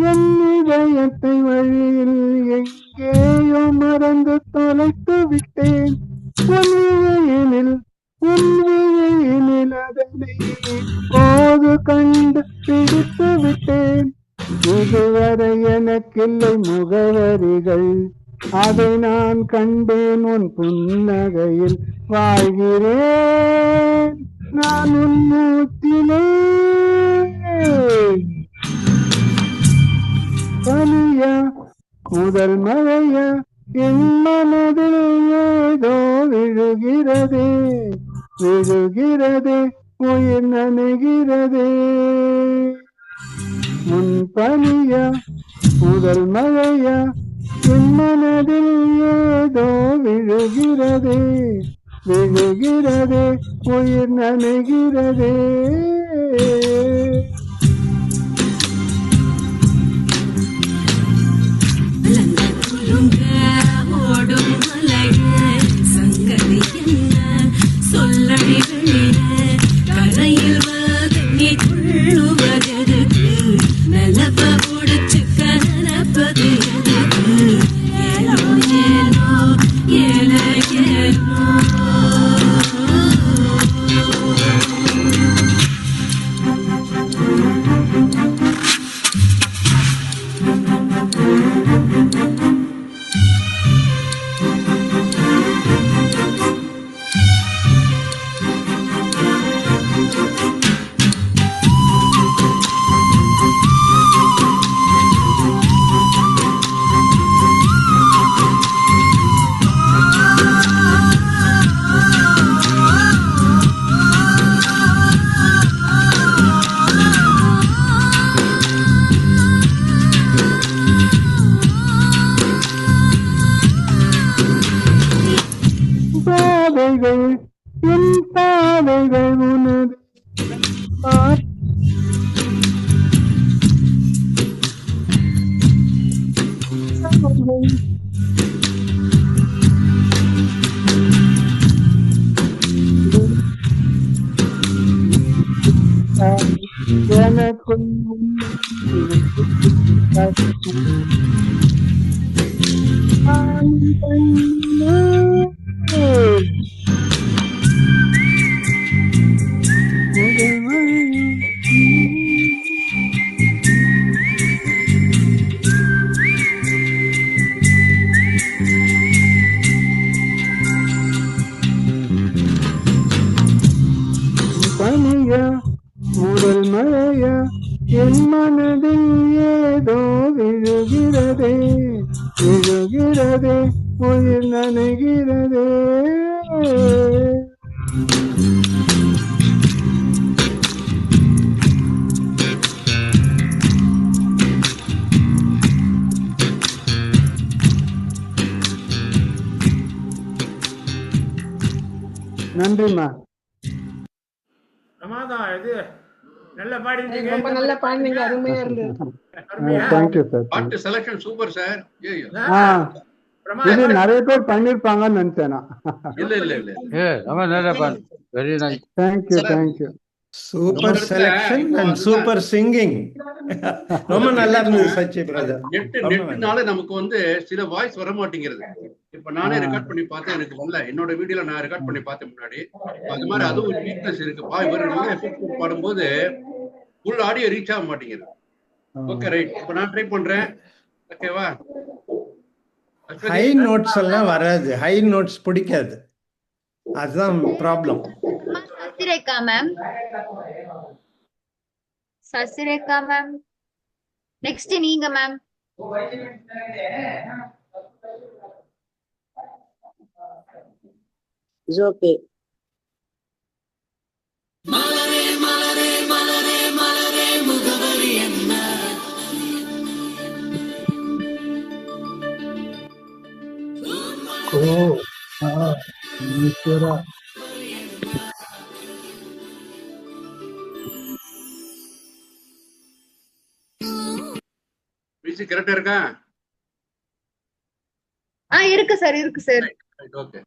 என் இதயத்தை வழியில் எங்கேயோ மறந்து தொலைத்து விட்டேன் உன் விழியினில் அதனை போது கண்டு பிடித்து விட்டேன் இதுவரை எனக்கில்லை முகவரிகள் அதை நான் கண்டேன் உன் புன்னகையில் வாழ்கிறேன் நான் உன் மூச்சிலே பனியா முதல் மழையா என் மனதில் ஏதோ விழுகிறதே விழுகிறதே உயிர் நனைகிறதே முன் பனியா முதல் மழையா என் மனதில் ஏதோ விழுகிறதே விழுகிறதே உயிர் நனைகிறதே ஓடும் மலையே சங்கதி என்ன சொல்லடி வெளியே கரையில் நீ துள்ளுவதற்கு நிலப்ப முடிச்சு கனப்பது எதுக்கு ஏனோ ஏனோ பாதைகள் என் பாதைகள் உனது எனக்குள் பனியா முதல் மழையா என் மனதில் ஏதோ விழுகிறதே விழுகிறதே உயிர் நனைகிறதே. நன்றிம்மா. பிரமாதம். இது நல்ல பாடிட்டீங்க. ரொம்ப நல்ல பாடினீங்க. அருமையா இருந்தது. Thank you sir. பாட்டு செலக்ஷன் சூப்பர் சார். இது நிறைய பேர் பண்ணிருப்பாங்கன்னு நினைச்சேன். இல்ல இல்ல இல்ல. ரொம்ப நல்லா பாடு. Very nice. Thank you thank you. Super selection and super singing. ரொம்ப நல்லா இருந்தது சச்சி பிரதர். நெட்னால நமக்கு வந்து சில வாய்ஸ் வர மாட்டேங்கிறது. இப்ப நானே ரெக்கார்ட் பண்ணி பார்த்தேன், எனக்கு வரல. என்னோட வீடியோல நான் ரெக்கார்ட் பண்ணி பார்த்தேன் முன்னாடி. அது மாதிரி அதுவும் ஒரு வீக்னஸ் இருக்குப்பா. இவர் நல்லா எஃபெக்ட் பாடும்போது ஃபுல் ஆடியோ ரீச் ஆக மாட்டேங்குது. Okay right. இப்ப நான் ட்ரை பண்றேன். ஓகேவா? ஹை நோட்ஸ் எல்லாம் வராது. ஹை நோட்ஸ் பிடிக்காது. அதுதான் problem. Sasirekha ma'am. Sasirekha ma'am. Next நீங்க மேம். It's okay. மலரே மலரே மலரே மலரே முகவரி என்ன? ஈஸ்வரா. மியூசிக் கரெக்டா இருக்கா? இருக்கு சார், இருக்கு சார். ஓகே.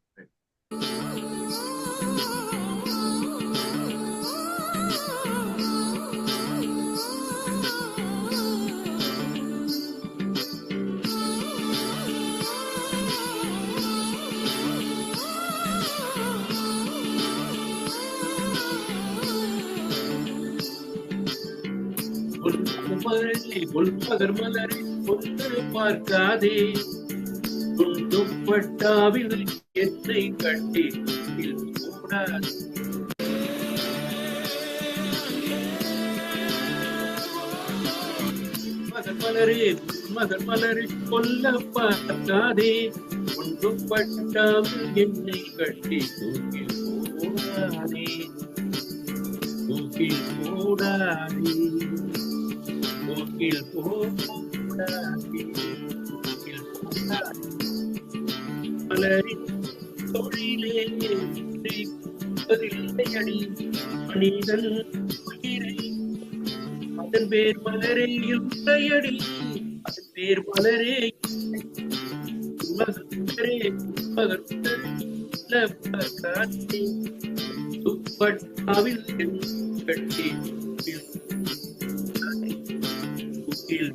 மலர் மலரை கொண்டு பார்க்காதே, துப்பட்டாவில் என்னை கட்டி கூடாது. மகன் மலரை கொல்ல பார்க்காதே, துப்பட்டாவில் என்னை கட்டி தூக்கில் போடாதே, தூக்கில் போடாதே, தூக்கில் போடாதே, தூக்கில் போடாதே. மலரின் தொழிலே அடி மனிதன் உயிரை, அதன் பேர் மலரே இல்லையடி, அதன் பேர் மலரே மகரே மகரே துப்பட்டாவில் கட்டி தூக்கில்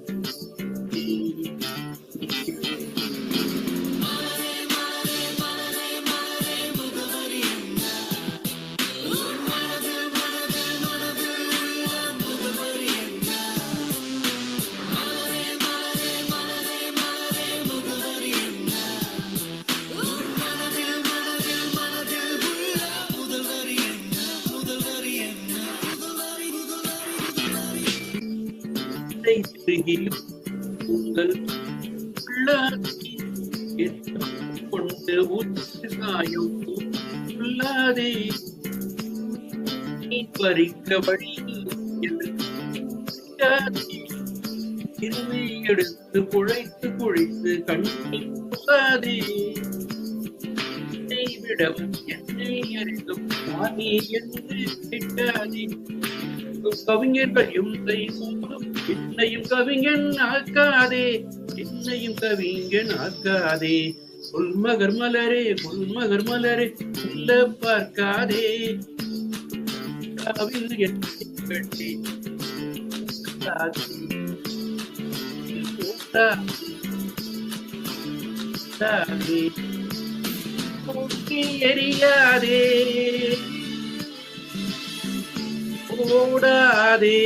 உங்கள் கொண்டு உற்சாயம் உள்ளாதே, நீ பறிக்க வழி இருமை எடுத்து குழைத்து குழைத்து கண்ணி போகாதே, விடவும் கவிஞர்கள் எந்தை போதும் என்னையும் கவிஞன் ஆக்காதே, என்னையும் கவிஞன் ஆக்காதே. புல்மகர் மலரே புல்மகர் மலரே சொல்ல பார்க்காதே, கட்டி எரியாதே ஓடாதே.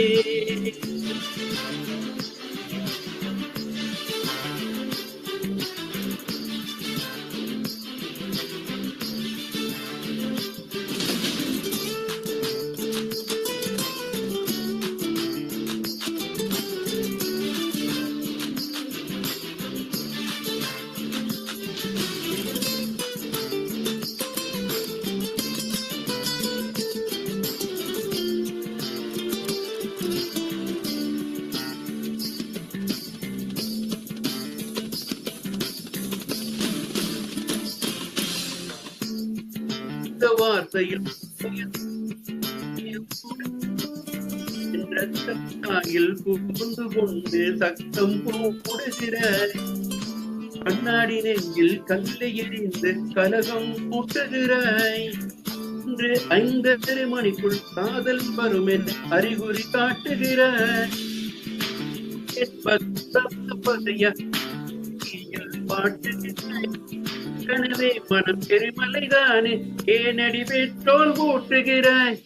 வார்த்தையில் புகுந்து கொண்டு சத்தம் போடுகிறாய், கண்ணாடி நெஞ்சில் கல்லை எறிந்து கலகம் மூட்டுகிறாய். இன்று 5:30 மணிக்குள் காதல் வரும் என அறிகுறி காட்டுகிறாய். பாட்டுகிறாய் கனவே மனம் எரிமலைதானே, ஏனடி பெட்ரோல் ஊற்றுகிறாய்,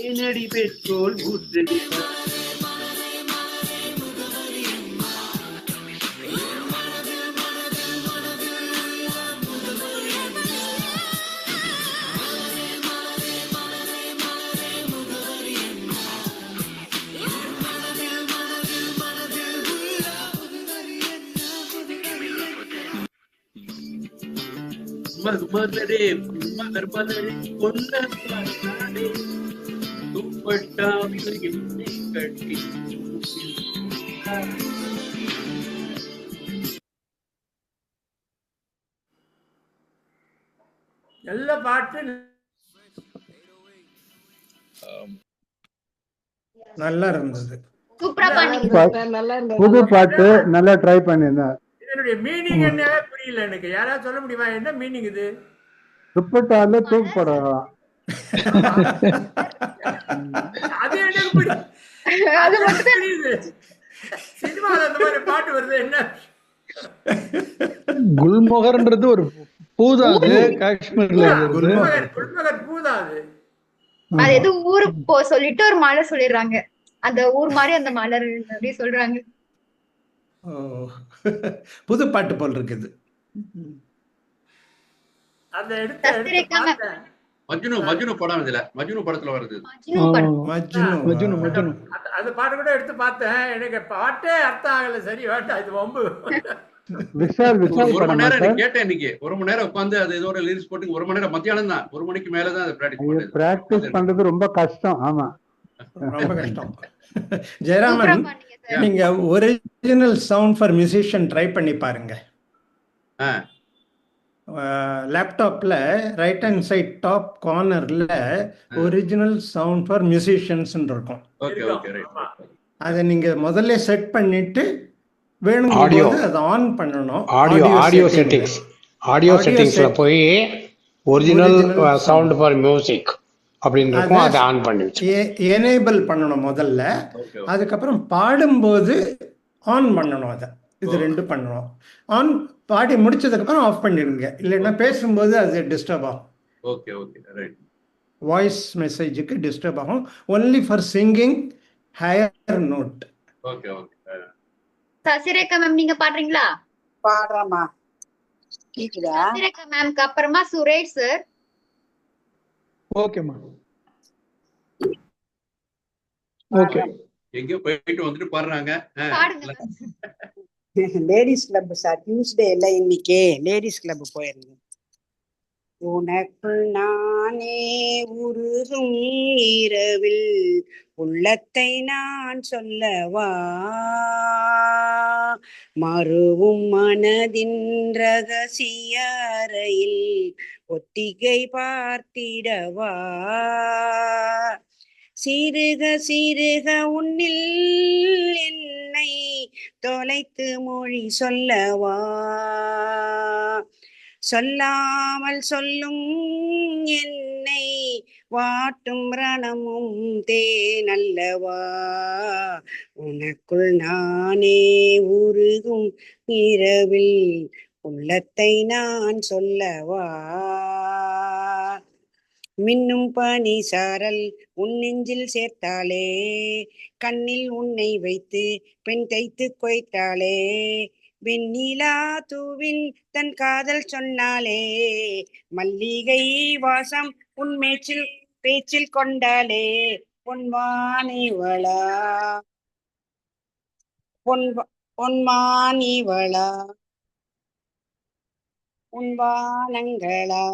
ஏனடி பெட்ரோல் ஊற்றுகிறாய். மலரே மலர் மலரே கொல்ல துப்பட்டாவில் கட்டி நல்ல பாட்டு, நல்லா இருந்தது. புது பாட்டு நல்லா ட்ரை பண்ணிருந்தேன். இதனுடைய மீனிங் என்ன புரியல எனக்கு. யாராவது சொல்ல முடியுமா என்ன மீனிங் இது? துப்பட்டால தூக்கு போடலாம். அது எனக்கு புரியுது. சினிமால அந்த மாதிரி பாட்டு வருது என்ன? குல்மோகர்ன்றது ஒரு பூதான், காஷ்மீர்ல குல்மகர் பூதான். அது எது ஊருக்கு சொல்லிட்டு ஒரு மலை சொல்லிடுறாங்க, அந்த ஊர் மாதிரி அந்த மலர் அப்படி சொல்றாங்க. புது பாட்டு போல் இருக்குது. மஜ்னு மஜ்னு படம் இதுல, மஜ்னு படத்துல வருது. அந்த பாட்டு கூட எடுத்து பார்த்தேன், எனக்கு பாட்டே அர்த்தம் ஆகல. சரி வேண்டாம், இது வம்பு. ஒரு மணி நேரம் கேட்டேன் இன்னைக்கு, ஒரு மணி நேரம் உட்காந்து அது இதோட லிரிக்ஸ் போட்டு 1 மணி நேரம், மத்தியானம் தான் 1 மணிக்கு மேலதான் அதை பிராக்டிஸ் பண்றது ரொம்ப கஷ்டம். ஆமா, ரொம்ப கஷ்டம். ஜெயராமன், நீங்க original sound for musician try பண்ணி பாருங்க. லேப்டாப்ல ரைட் ஹேண்ட் சைட் டாப் கார்னர்ல ஒரிஜினல் சவுண்ட் ஃபார் மியூசிஷியன்ஸ் இருக்கும். அதை நீங்க முதல்ல செட் பண்ணிட்டு வேணும்போது அதை ஆன் பண்ணணும். ஆடியோ செட்டிங்ஸ்ல போய் ஒரிஜினல் சவுண்ட் ஃபார் மியூசிக் அப்படின்னு இருக்கும், அதை ஆன் பண்ணி எனேபிள் பண்ணணும் முதல்ல. அதுக்கப்புறம் பாடும்போது ஆன் பண்ணணும். அதை இது 2 பண்ணணும். ஆன் பாடி முடிச்சதுக்கப்புறம் ஆஃப் பண்ணிடுங்க, இல்லைன்னா பேசும்போது அது டிஸ்டர்ப் ஆகும். வாய்ஸ் மெசேஜுக்கு டிஸ்டர்ப் ஆகும். Only for singing higher note. Sasirekha ma'am நீங்க பாடுறீங்களா? பாடுறேம்மா. கேக்குதா? சசிரேகா மேம்க்கு அப்புறமா சுரேஷ் சார். ஓகேமா, ஓகே. எங்க போயிட்டு வந்துட்டு பாடுறாங்க. லேடிஸ் கிளப் சார், டியூஸ்டே இல்ல இன்னைக்கு லேடிஸ் கிளப் போயிருந்தேன். உனக்குள் நானே உருகும் இரவில் உள்ளத்தை நான் சொல்லவா, மறுவும் மனதின் ரகசிய அறையில் ஒத்திகை பார்த்திடவா, சிறுக சிறுக உன்னில் என்னை தொலைத்து மொழி சொல்லவா, சொல்லாமல் சொல்லும் என்னை வாட்டும் ரணமும் தேனல்லவா, உனக்குள் நானே உருகும் இரவில் உள்ளத்தை நான் சொல்லவா, மின்னும் பனி சாரல் உன் நெஞ்சில் சேர்த்தாளே, கண்ணில் உன்னை வைத்து பெண் தைத்து கொய்த்தாளே, வெண்ணிலா தூவின் தன் காதல் சொன்னாலே, மல்லிகை வாசம் உன் மேச்சில் பேச்சில் கொண்டாலே, பொன்வானிவளா பொன்மானிவளா உன்வானங்களா,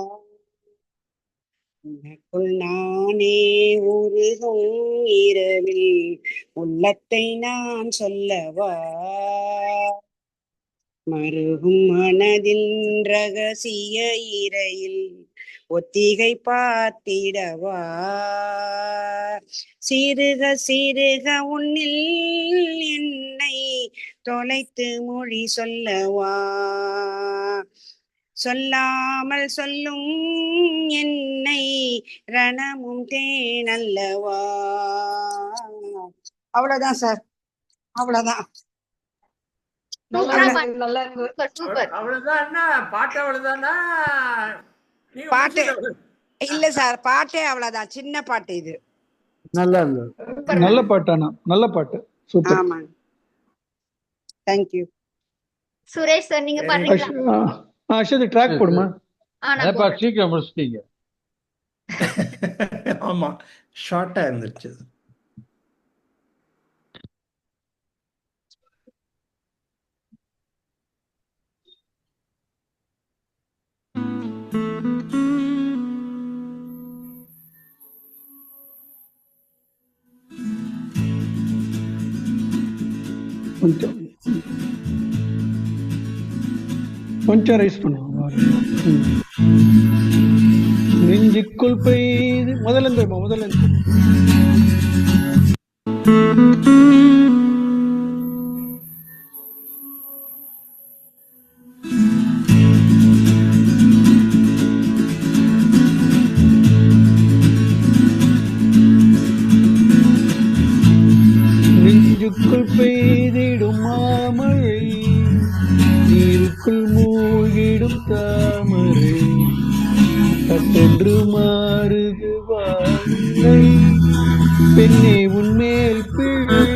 உனக்குள் நானே உருகும் இரவில் உள்ளத்தை நான் சொல்லவா, மருகும் மனதின் ரகசிய இரையில் ஒத்திகை பார்த்திடவா, சிறுக சிறுக உன்னில் என்னை தொலைத்து மொழி சொல்லவா, சொல்லாமல் சொல்லும் என்னை ரணமும் தேனல்லவா. அவ்வளவுதான் சார், அவ்வளவுதான். அவ்வளவுதான் பாட்டு? அவ்வளவுதானா? பாட்டு இல்ல சார், பாட்டே அவ்வளவுதான், சின்ன பாட்டு இது. நல்லா இருந்தது, நல்ல பாட்டானா, நல்ல பாட்டு, சூப்பர். ஆமா, தேங்க்யூ. சுரேஷ் சார் நீங்க பாடுறீங்களா? அஷது ட்ராக் போடுமா? சீக்கிரம் முடிச்சிட்டீங்க. ஆமா, ஷார்ட்டா இருந்துச்சு. கொஞ்சம் ரைஸ் பண்ணுவோம். நெஞ்சுக்குள் பெய்து முதல்ல நெஞ்சுக்குள் பெய்திடும் மாமழை, நீருக்குள் மூழ்கிடும் தாமரை, சட்டென்று மாறுது வாழ்க்கை, பெண்ணே உன்மேல் பிழை,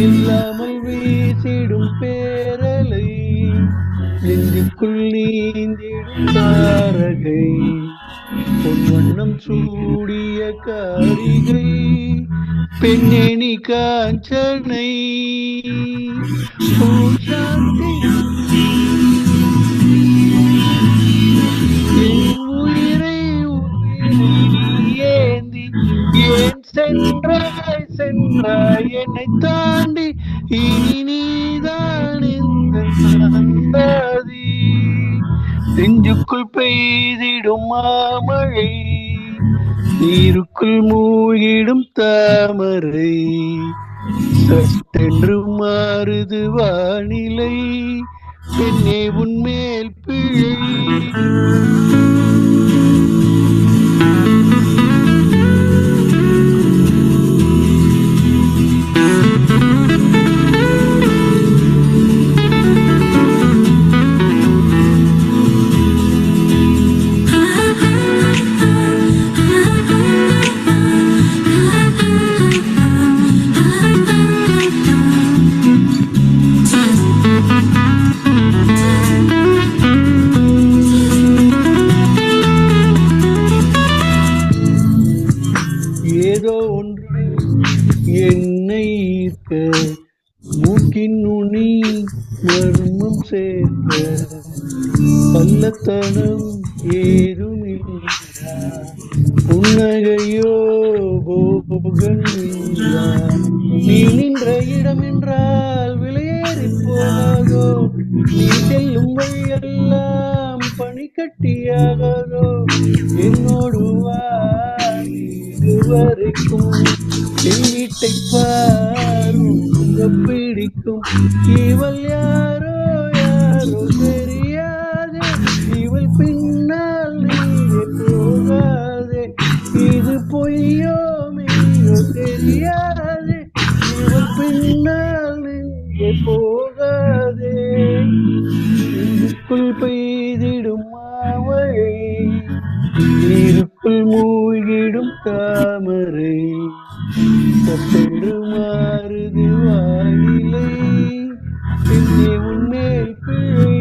இல்லாமல் வீசிடும் பேரலை, நெஞ்சுக்குள் நீந்திடும் தாரகை, பொன் வண்ணம் சூடிய காரிகை, பெண்ணே நீ காஞ்சனை, உயிரை ஏந்தி ஏன் சென்றாய் என்னை தாண்டி, இனி நீதான் இந்த சந்தாதி, நெஞ்சுக்குள் பெய்திடும் மாமழை, நீருக்குள் மூழ்கிடும் தாமரை, சட்டென்று மாறுது வானிலை, பெண்ணே உன்மேல் பிழை. ஏதோ ஒன்று என்னை ஈர்க்க, மூக்கின் நுனி மர்மம் சேர்க்க, பல்லத்தனம் ஏதுமில்லா புன்னகையோ போகமில்லா நீ நின்ற இடம் என்றால் விலையேறி போகாதோ நீ செல்லும் வழியெல்லாம் பனிக்கட்டியாகாதோ என்னோடு வா இதுவரைக்கும் என் வீட்டை பாரும் பிடிக்கும் இவள் யாரோ யாரோ தெரியாதே இவள் பின்னால் நீயே போகாதே இது பொய்யோ மெய்யோ தெரியாதே இவள் பின்னால் நீயே போகாதே இதுக்குள் பெய்திடும் மாமழை நீருக்குள் மூழ்கிடும் தாமரை சட்டென்று மாறுது வானிலை என்னை உன்மேல் பிழை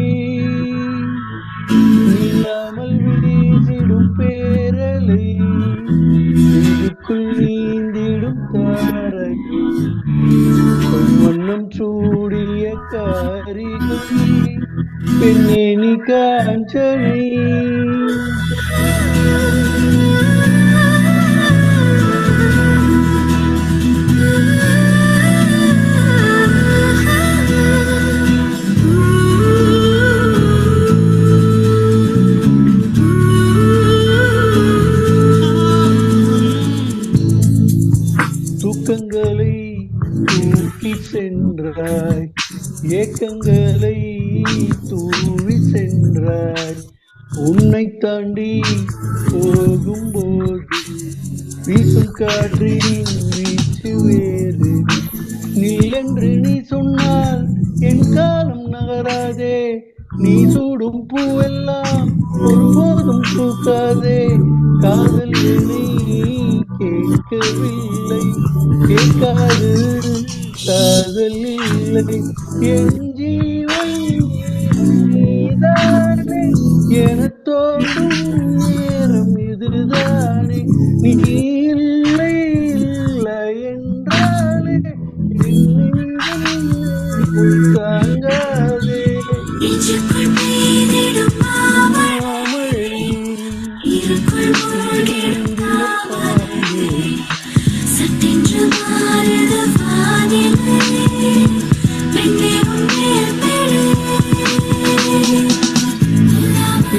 இல்லாமல் வீசிடும் பேரலை இதுக்குள் நீந்திடும் தாரகை பொன்வண்ணம் சூடிய காரிகை பெண்ணே நீ காஞ்சனை தூக்கங்களை தூக்கி சென்றாய் ஏக்கங்களை தூவி சென்றாய் உன்னை தாண்டி போகும்போது வீசும் காற்றின் வீச்சு வேறு நில்லென்று நீ சொன்னால் என் காலம் நகராதே நீ சூடும் பூவெல்லாம் ஒருபோதும் தூக்காதே காதல் என்னை கேட்கவில்லை கேட்காது காதல் இல்லை என் ஜீவன் நீதானே என தோன்றும் நேரம் இதுதானே நீ இல்லை இல்லை என்றாலே தாங்காதே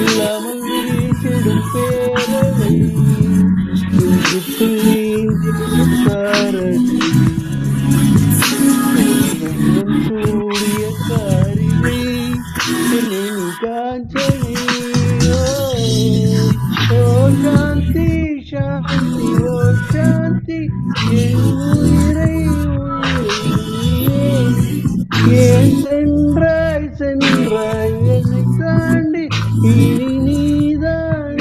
இல்லாமல் வீசிடும் பேரலை சூடிய காரிகை காஞ்சனி ஓ சாந்தி சாந்தி ஓ சாந்தி என் உயிரை ஏன் சென்றாய் சென்றாய் என்னை தாண்டி இனி நீதான்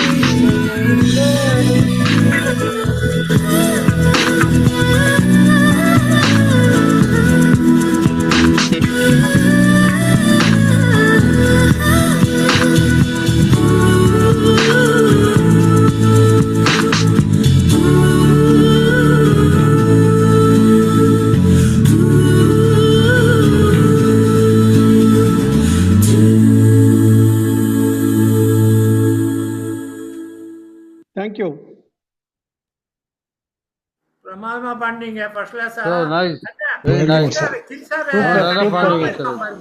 Thank you. பிரமாதமா பண்ணீங்க first class So nice. Very nice.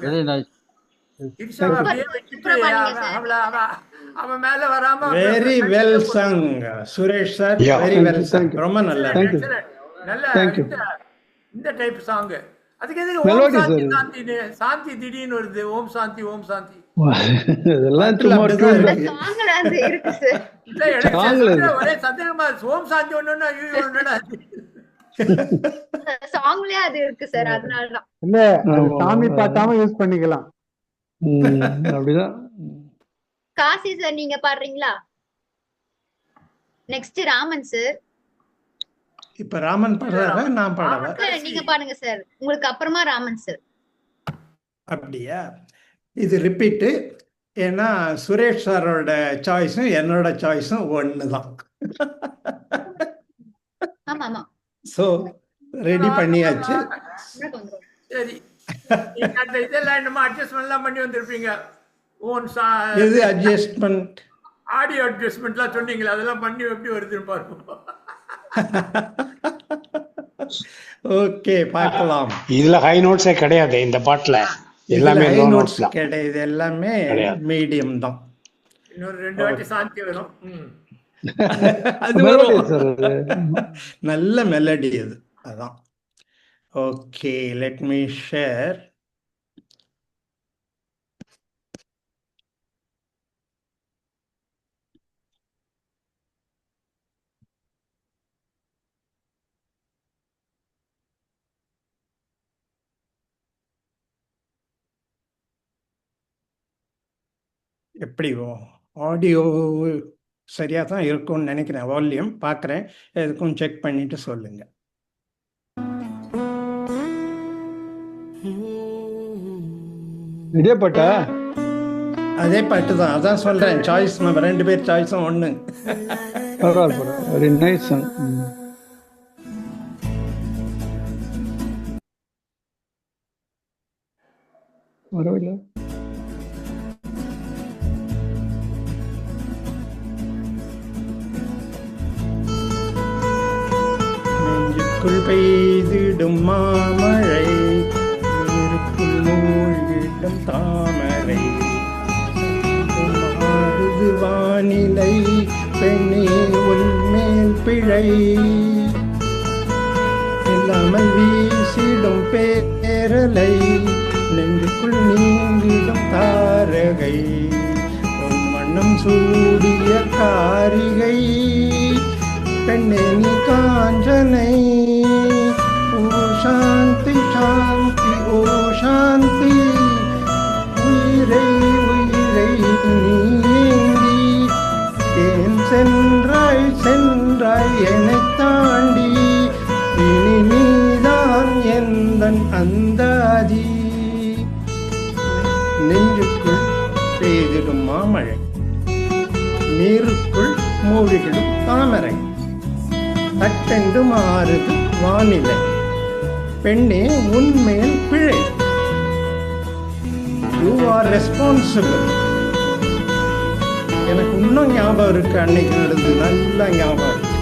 Very nice. அவன் மேல வராம very well sung Suresh sir very well sung ரொம்ப நல்லா நல்ல இந்த டைப் சாங் அதுக்கு எதுக்கு ஓம் சாந்தி சாந்தி சாந்தி திடீர்னு வருது ஓம் சாந்தி ஓம் சாந்தி இதெல்லாம் சும்மா சாங்ல அது இருக்கு சார் ஒரே சந்தேகமா ஓம் சாந்தி ஒண்ணுன்னா ஐயோ ஒண்ணுடா சாங்லயே அது இருக்கு சார் அதனால தான் இல்ல சாமி பார்க்காம யூஸ் பண்ணிக்கலாம் அப்படிதான் காசி சார் நீங்க பாடுறீங்களா நெக்ஸ்ட் ராமன் சார் இப்ப ராமன் பாடுறாரா நான் பாடவா நீங்க பாடுங்க சார் உங்களுக்கு அப்புறமா ராமன் சார் அப்படியா இது ரிப்பீட்டு ஏன்னா சுரேஷ் சாரோட சாய்ஸும் என்னோட சாய்ஸும் ஒண்ணுதான் ஆமா ஆமா சோ ரெடி பண்ணியாச்சு சரி அந்த இதெல்லாம் என்னமோ அட்ஜஸ்ட்மெண்ட் எல்லாம் பண்ணி வந்திருப்பீங்க ஓன் இது அட்ஜஸ்ட்மெண்ட் ஆடியோ அட்ஜஸ்ட்மெண்ட்லாம் சொன்னீங்களா, அதெல்லாம் பண்ணி எப்படி வருதுன்னு பார்ப்போம். ஓகே, பார்க்கலாம். இதுல ஹை நோட்ஸே கிடையாது இந்த பாட்டுல, எல்லாமே லோ நோட்ஸ் தான் கிடையாது, எல்லாமே மீடியம் தான். இன்னொரு 2 வாட்டி சாந்தி வரும். அது வரும். நல்ல மெலடி அது, அதான். Okay, let me share. எப்படி ஆடியோ சரியாக தான் இருக்கும்னு நினைக்கிறேன். வால்யூம் பார்க்குறேன், எதுக்கும் செக் பண்ணிட்டு சொல்லுங்க. இதே பாட்டா? அதே பாட்டு தான், அதான் சொல்கிறேன். சாய்ஸ் நம்ம 2 பேர் சாய்ஸும் ஒன்று. பரவாயில்ல, வெரி நைஸ். பரவாயில்ல. நெஞ்சுக்குள் பெய்திடும் மாமழை, நீருக்குள் மூழ்கிடும் தாமரை, மாறுது வானிலை, பெண்ணே உன்மேல் பிழை, இல்லாமல் வீசிடும் பேரலை, நெஞ்சுக்குள் நீங்கிடும் தாரகை, உன் வண்ணம் சூடிய காரிகை, பெண்ணே நீ காஞ்சனை. ஓ சாந்தி சாந்தி ஓ சாந்தி, உயிரை உயிரை நீங்கி ஏன் சென்றாய் சென்றாய் என்னை தாண்டி, இனி நீதான் எந்தன் அந்தாதி. நெஞ்சுக்குள் பெய்திடும் மாமழை, நீருக்குள் மூழ்கிடும் தாமரை, சட்டென்று மாறுது வானிலை, பெண்ணே உன்மேல் பிழை, யூ ஆர் ரெஸ்பான்சிபிள். எனக்கு இன்னும் ஞாபகம் இருக்கு, அன்னைக்கு நடந்து நல்லா ஞாபகம் இருக்கு.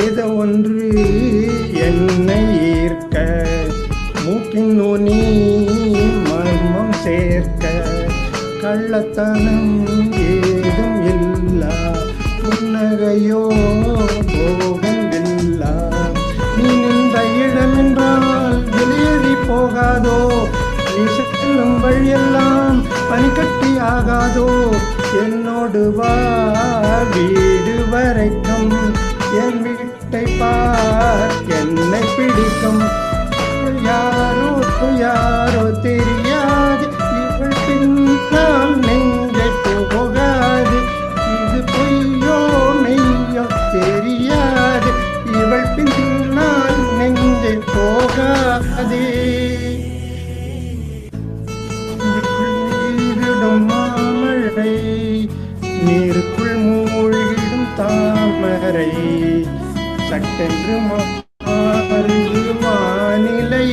ஏதோ ஒன்று என்னை ஈர்க்க, மூக்கின் நுனி மர்மம் சேர்க்க, கள்ளத்தனம் ஏதும் இல்லா, புன்னகையோ போகவில்லா, நீ நின்ற இடமென்றால் வெளியேறி போகாதோ, நீ செல்லும் வழியெல்லாம் பனிக்கட்டி ஆகாதோ, என்னோடு வா வீடு வரைக்கும், என் வீட்டை பார் என்னை பிடிக்கும், யாரோ யாரோ தெரியாது, இவள் பின்னால் நெஞ்சை போகாது, இது பொய்யோ மெய்யோ தெரியாது, இவள் பின்னால் நெஞ்சை போகாதே. மாமழை, நீருக்குள் மூழ்கிடும் தாமரை, சட்டென்று மாறுது வானிலை,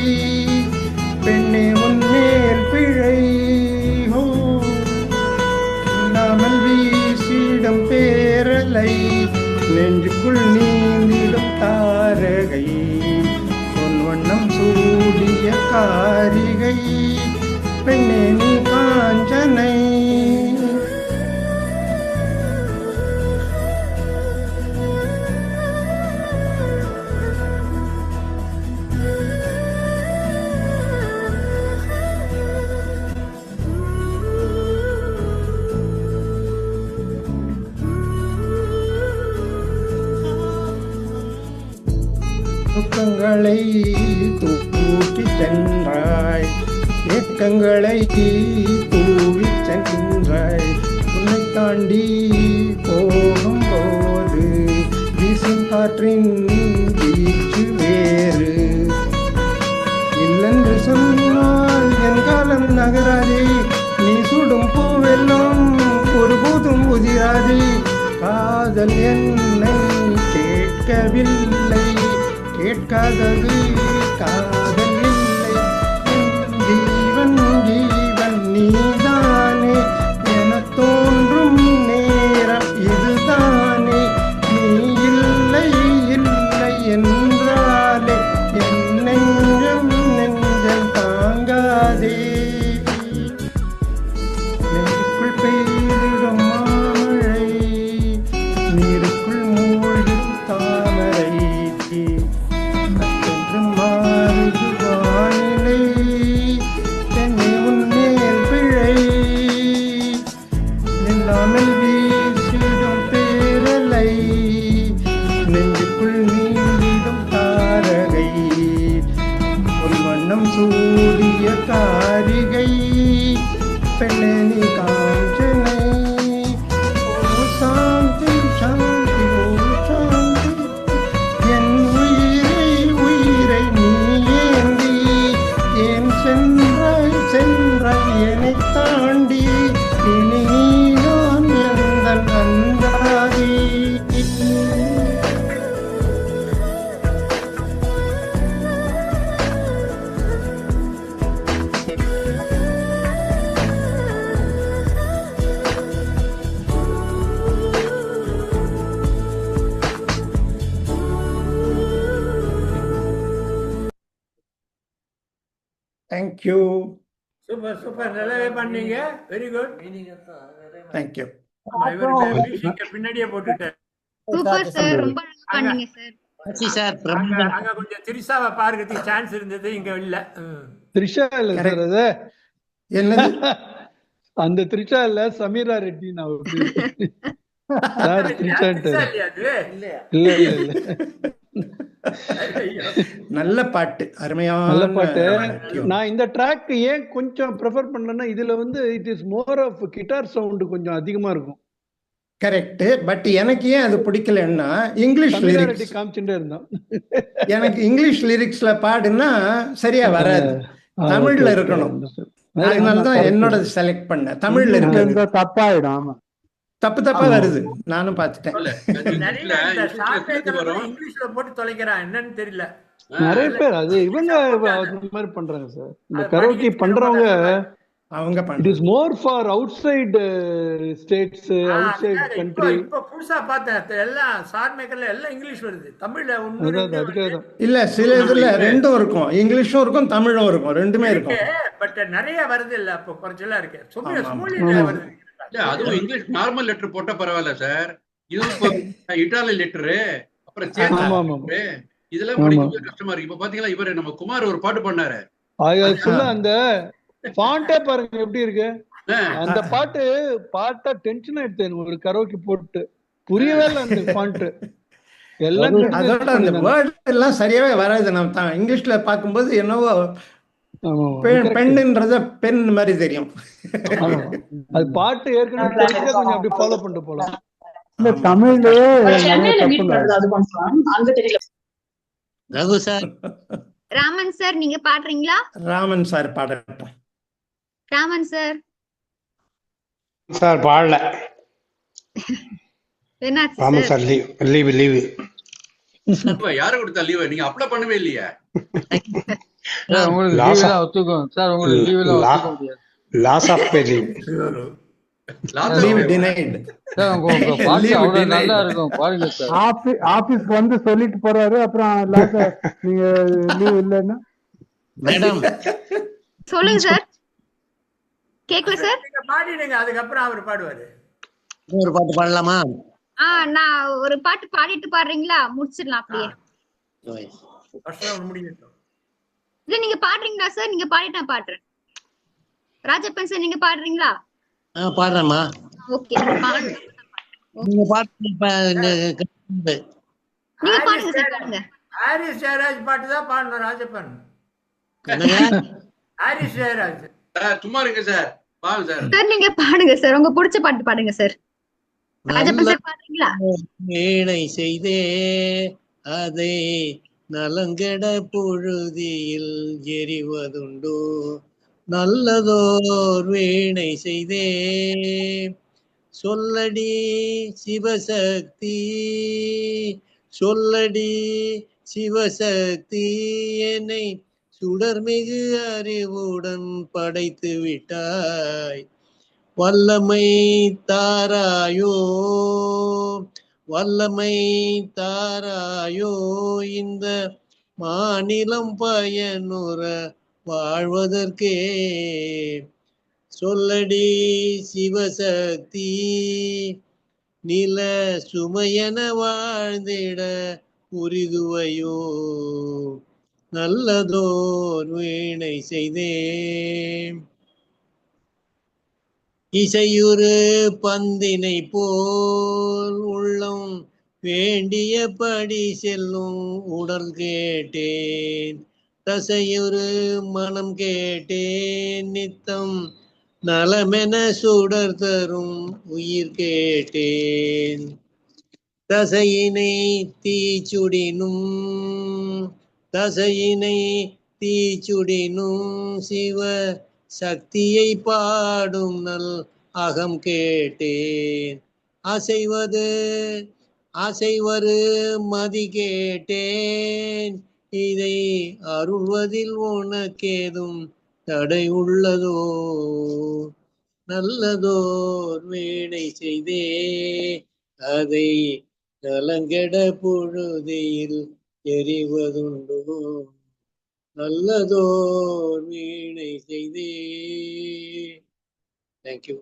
பெண்ணே உன்மேல் பிழை, இல்லாமல் வீசிடும் பேரலை, நெஞ்சுக்குள் நீந்திடும் தாரகை, உன் வண்ணம் சூடிய காரிகை, பெண்ணே நீ காஞ்சனை. துக்கங்களை தூக்கி சென்றாய், ஏக்கங்களை தூவி சென்றாய், உன்னை தாண்டி போகும்போது வீச என்னை கேட்கவில்லை, கேட்காதது காதல் இல்லை. ஜீவன் ஜீவன் நீதானே என தோன்றும் நேரம் இதுதானே. நீ இல்லை இல்லை என்றாலே என் நெஞ்சம் நெஞ்சம் தாங்காதே. நெஞ்சுக்குள் பெய்திடும் மாமழை, நீருக்குள் மூழ்கும் தாமரை. நட்டென்று மாறுது வானிலை, என்னை உன்மேல் பிழை. நில்லாமல் வீசிடும் பேரலை, நெஞ்சுக்குள் நீந்திடும் தாரகை. ஒரு வண்ணம் சூடிய காரிகை, பெண்ணே நீ காஞ்சனை. ஓ சாந்தி சாந்தி ஓ சாந்தி, என் உயிரை உயிரை நீ ஏந்தி ஏன் சென்றாய் சென்றாய் என்னை தாண்டி. இனி நீதான் எந்தன் அந்தாதி. தேங்க்யூ. சூப்பர் சூப்பர், நல்லாவே பண்ணீங்க. Very good. தேங்க்யூ. இவருக்கு பின்னாடியே போட்டுட்டேன். சூப்பர் சார், ரொம்ப நல்லா பண்ணீங்க சார். அங்க கொஞ்சம் திரிசாவை பார்க்கறதுக்கு சான்ஸ் இருந்தது, இங்க இல்ல. த்ரிஷா இல்ல சார், அது என்னது? அந்த த்ரிஷா இல்ல, சமீரா ரெட்டி. நான் த்ரிஷான்ட்டு இல்ல இல்ல இல்ல. நல்ல பாட்டு, அருமையான நல்ல பாட்டு. நான் இந்த ட்ராக் ஏன் கொஞ்சம் ப்ரிஃபர் பண்ணேன்னா, இதுல வந்து it is more of guitar sound கொஞ்சம் அதிகமா இருக்கும். கரெக்ட். பட் எனக்கு ஏன் அது பிடிக்கலன்னா, இங்கிலீஷ் லிரிக்ஸ் காமிச்சுட்டே இருந்தோம். எனக்கு இங்கிலீஷ் லிரிக்ஸ்ல பாடுனா சரியா வராது, தமிழ்ல இருக்கணும். அதனாலதான் என்னோட செலக்ட் பண்ண தமிழ்ல இருக்கு. தப்பாயிடும். ஆமா, தப்பு தப்பா வருது, நானும் பாத்துட்டேன். இங்கிலீஷ்ல போட்டு தொலைக்கிறான், என்னன்னு தெரியல. நிறைய பேர் அது இவங்க அந்த மாதிரி பண்றாங்க சார். இந்த கரோக்கி பண்றவங்க அவங்க it is more for out side states, out side country. இப்போ புதுசா பார்த்தேன், எல்லாம் சார் மேக்கர்ல எல்லாம் இங்கிலீஷ் வருது, தமிழ்ல இல்ல. சில இதுல ரெண்டும் இருக்கும், இங்கிலீஷும் இருக்கும் தமிழும் இருக்கும், ரெண்டுமே இருக்கும். பட் நிறைய வருது இல்ல, அப்போ குறைச்சலா இருக்கு. சும்மா வருது. அதுவும் இங்கிலீஷ் நார்மல் லெட்டர் போட்டா பரவாயில்ல சார். இது இட்டாலியன் லெட்டரு, அப்புறம் இதெல்லாம் படிக்க கஷ்டமா இருக்கு. இப்ப பாத்தீங்களா, இவரு நம்ம குமார் ஒரு பாட்டு பண்ணாரு, அந்த பாட்டே பாருங்க எப்படி இருக்கு. அந்த பாட்டா டென்ஷன் ஆயிடுச்சு ஒரு கரோக்கி போட்டு, புரியவே இல்லை அந்த பாட்டு எல்லாம். அதோட அந்த வேர்ட் எல்லாம் சரியாவே வராது. நம்ம இங்கிலீஷ்ல பார்க்கும்போது என்னவோ பெண்ணுன்றத பெண் மாதிரி தெரியும். அது பாட்டு ஏற்கனவே கொஞ்சம் அப்படி ஃபாலோ பண்ணிட்டு போலாம். இந்த தமிழ்லயே ரகு சார், ராமன் சார் நீங்க பாடுறீங்களா? ராமன் சார் பாடட்டும். ராமன் சார் சார் பாடல. என்னாச்சு ராமன் சார்? Leave leave. யாரு கொடுத்தா லீவ்? நீங்க அப்ளை பண்ணவே இல்லையா? உங்களுக்கு லீவ் எல்லாம் ஒத்துக்கும் சார், உங்களுக்கு லீவ் எல்லாம் ஒத்துக்க முடியாது. Loss of pay leave. Leave denied. Sir உங்க பாட்டு அவ்வளவு நல்லா இருக்கும், பாருங்க சார். ஆபீஸ் வந்து சொல்லிட்டு போறாரு, அப்புறம் நீங்க லீவ் இல்லன்னா மேடம் சொல்லுங்க சார். கேக்கல சார். நீங்க பாடிடுங்க, அதுக்கு அப்புறம் அவர் பாடுவாரு. ஒரு பாட்டு பாடலாமா? நான் ஒரு பாட்டு பாடிட்டு பாடுறீங்களா? முடிச்சிடலாம் அப்படியே. இல்ல நீங்க பாடுறீங்களா சார்? நீங்க பாடிட்டு நான் பாடுறேன். ராஜப்பன் சார் நீங்க பாடுறீங்களா? பாடுறேம்மா. ஓகே, நீங்க பாட்டு நீங்க பாடுங்க சார், பாடுங்க. ஹாரிஸ் ஜெயராஜ் பாட்டு தான் பாடணும் ராஜப்பன். ஹாரிஸ் ஜெயராஜ் சும்மா இருங்க சார், பாருங்க சார். சார் நீங்க பாடுங்க சார், உங்க பிடிச்ச பாட்டு பாடுங்க சார். ராஜப்பன் சார் பாடுறீங்களா? மேடை செய்தே அதை நலங்கட பொழுதியில் எரிவதுண்டோ, நல்லதோர் வீணை செய்தே சொல்லடி சிவசக்தி, சொல்லடி சிவசக்தி, என்னை சுடர்மிகு அறிவுடன் படைத்து விட்டாய். வல்லமை தாராயோ, வல்லமை தாராயோ, இந்த மாநிலம் பயனுற வாழ்வதற்கே. சொல்லடி சிவசக்தி, நில சுமையென வாழ்ந்திட உருகுவையோ. நல்லதோர் வீணை செய்தேன், இசையுறு பந்தினை போல் உள்ளம் வேண்டியபடி செல்லும் உடல் கேட்டேன். தசையுறு மனம் கேட்டேன், நித்தம் நலமென சுடர் தரும் உயிர் கேட்டேன். தசையினை தீச்சுடினும், தசையினை தீச்சுடினும் சிவ சக்தியை பாடும் நல் அகம் கேட்டேன். அசைவது அசைவரு மதி கேட்டேன், இதை அருள்வதில் உனக்கேதும் தடை உள்ளதோ. நல்லதோர் வீணை செய்தே, அதை நலங்கெட பொழுதில் எறிவதுண்டோ. நல்லதோர் வீணை செய்தே. தேங்க்யூ.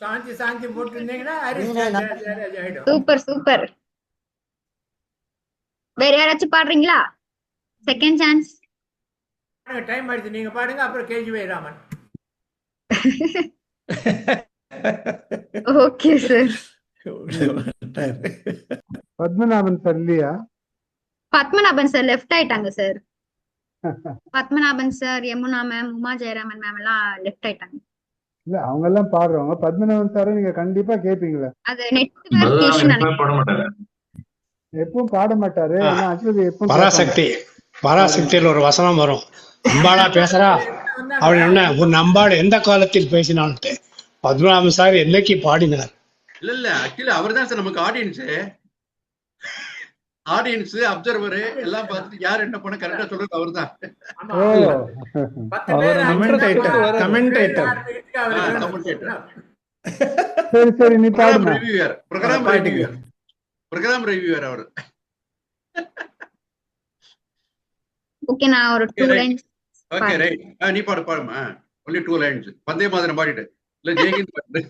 சாந்தி சாந்தி போட்டிருந்தீங்கன்னா சூப்பர் சூப்பர். வேற யாராச்சும் பாடுறீங்களா? Second chance. டைம் ஆயிடுச்சு, நீங்க பாடுங்க, அப்புறம் கேஜிவை Raman. Okay sir. Padmanabhan sir இல்லையா? பத்மநாபன் சார் லெஃப்ட் ஆயிட்டாங்க sir. Padmanabhan sir, Yamuna ma'am, Uma Jayaraman ma'am எல்லாம் லெஃப்ட் ஆயிட்டாங்க. இல்ல அவங்க எல்லாம் பாடுறவங்க. பத்மநாபன் சாரை நீங்க கண்டிப்பா கேப்பீங்களா? அது நெட்வொர்க் இஷ்யூ நினைக்கிறேன். எப்பவும் பாட மாட்டாரு. ஆனா actually எப்பவும் பராசக்தி, பராசக்தியில் ஒரு வசனம் வரும், அம்பாளா பேசுறா அப்படின்னு. உன் அம்பாள் எந்த காலத்தில் பேசினான்ட்டு பத்மநாபன் சார் என்னைக்கு பாடினார்? இல்ல ஆக்சுவலி அவர் தான் சார் நமக்கு ஆடியன்ஸ் அப்சர்வர் எல்லாம் பார்த்துட்டு யார் என்ன பண்ண கரெக்டா சொல்றது அவர் தான். சரி சரி, நீ பாடுங்க. ப்ரோகிராம் ரிவ்யூவர் அவர். ஓகே, நான் ஒரு 2 லைன்ஸ். Okay right. நீ பாடுமா? only 2 lines. வந்தே மாதிரம் பாடிட்டு இல்ல ஜெயகிந்த் பாடு.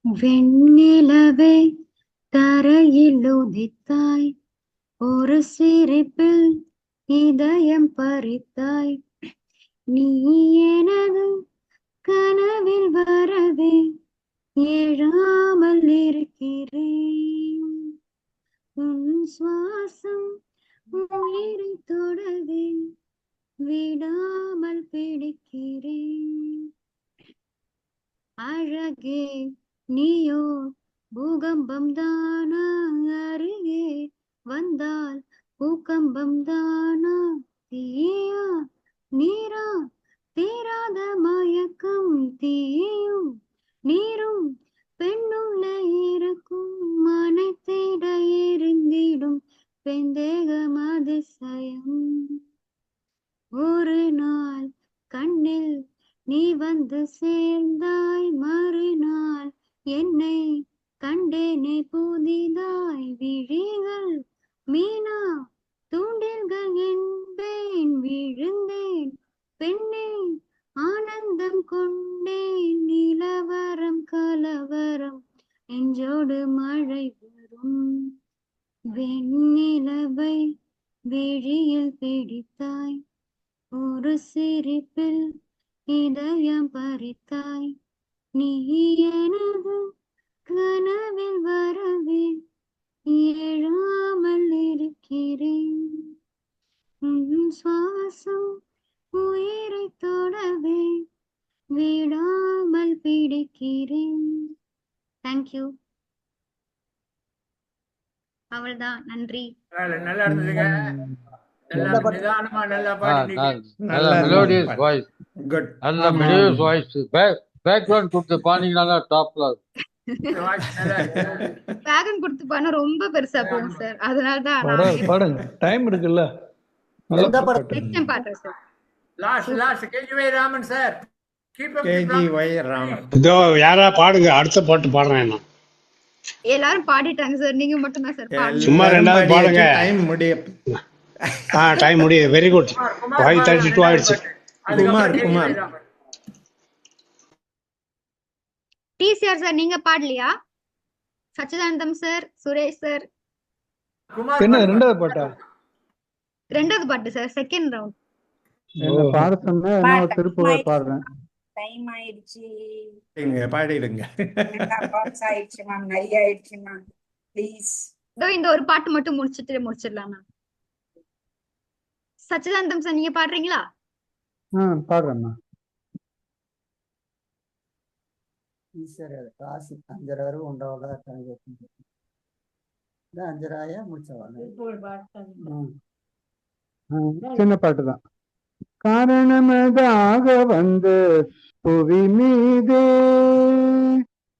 வெண்ணிலவே தரையில் உதித்தாய், ஒரு சிரிப்பில் இதயம் பறித்தாய். நீ எனது கனவில் வரவே எழாமல் இருக்கிறேன். உன் சுவாசம் உயிரை தொடவே விடாமல் பிடிக்கிறேன். அழகே நீயோ பூகம்பம் தானா, அருகே வந்தால் பூகம்பம் தானா. தீயா நீரா தீராத மயக்கம், தீயும் நீரும் பெண்ணுள்ள இருக்கும், மனைத்திட எரிந்திடும் பெந்தேகம் அதிசயம். ஒரு நாள் கண்ணில் நீ வந்து சேர்ந்தாய், மறுநாள் என்னை கண்டேனே புதிதாய். விழிகள் மீனா தூண்டில்கள் என்பேன், விழுந்தேன் பெண்ணே ஆனந்தம் கொண்டேன். நிலவரம் கலவரம் நெஞ்சோடு மழை வரும். வெண்ணிலவை விழியில் பிடித்தாய், ஒரு சிரிப்பில் இதயம் பறித்தாய். நீ எனது கனவில் வரவே எழாமல் இருக்கிறேன். உன் சுவாசம் உயிரை தொடவே விடாமல் பிடிக்கிறேன். தேங்க்யூ. அவ்வளவுதான், நன்றி. நல்லா இருந்ததுங்க. நல்லா நிதானமா நல்லா பாடினீங்க. நல்ல மெலோடியஸ் வாய்ஸ். குட். நல்ல மெலோடியஸ் வாய்ஸ். பேக்ரவுண்ட் கொடுத்து பாடிங்கன்னா டாப்ல பேக்ரவுண்ட் கொடுத்து பாடினா ரொம்ப பெருசா போகும் சார். அதனால தான் பாடுங்க, டைம் இருக்குல்ல. நெக்ஸ்ட் டைம் பாடுறேன் sir. Last KGY Raman sir. KGY Raman. இதோ யாரா பாடுங்க, அடுத்த பாட்டு பாடுறேன் நான். எல்லாரும் பாடிட்டாங்க சார், நீங்க மட்டும் தான் சார் பாடுங்க. சும்மா ரெண்டாவது பாடுங்க. டைம் முடிய டைம் முடியுது. Very good. 5:32 ஆயிடுச்சு. குமார் டிசிஆர் சார் நீங்க பாடலையா? சச்சிதானந்தம் சார், சுரேஷ் சார். என்ன ரெண்டாவது பாட்டா? ரெண்டாவது பாட்டு சார், செகண்ட் ரவுண்ட். என்ன பாட சொன்னா நான் திருப்பூர் பாடுறேன். டைம் ஆயிடுச்சு. பாடிடுங்க. பாட்ஸ் ஆயிடுச்சு மேம், நிறைய ஆயிடுச்சு மேம். ப்ளீஸ். இந்த ஒரு பாட்டு மட்டும் முடிச்சிடலாம் மேம். சச்சிதானந்தம் சார் நீங்க பாடுறீங்களா? பாடுறேன். காசி 5:30 வரை உண்டாவதா 5:30 முடிச்சவாங்க. சின்ன பாட்டு தான். காரணமதாக வந்து புவி மீதே,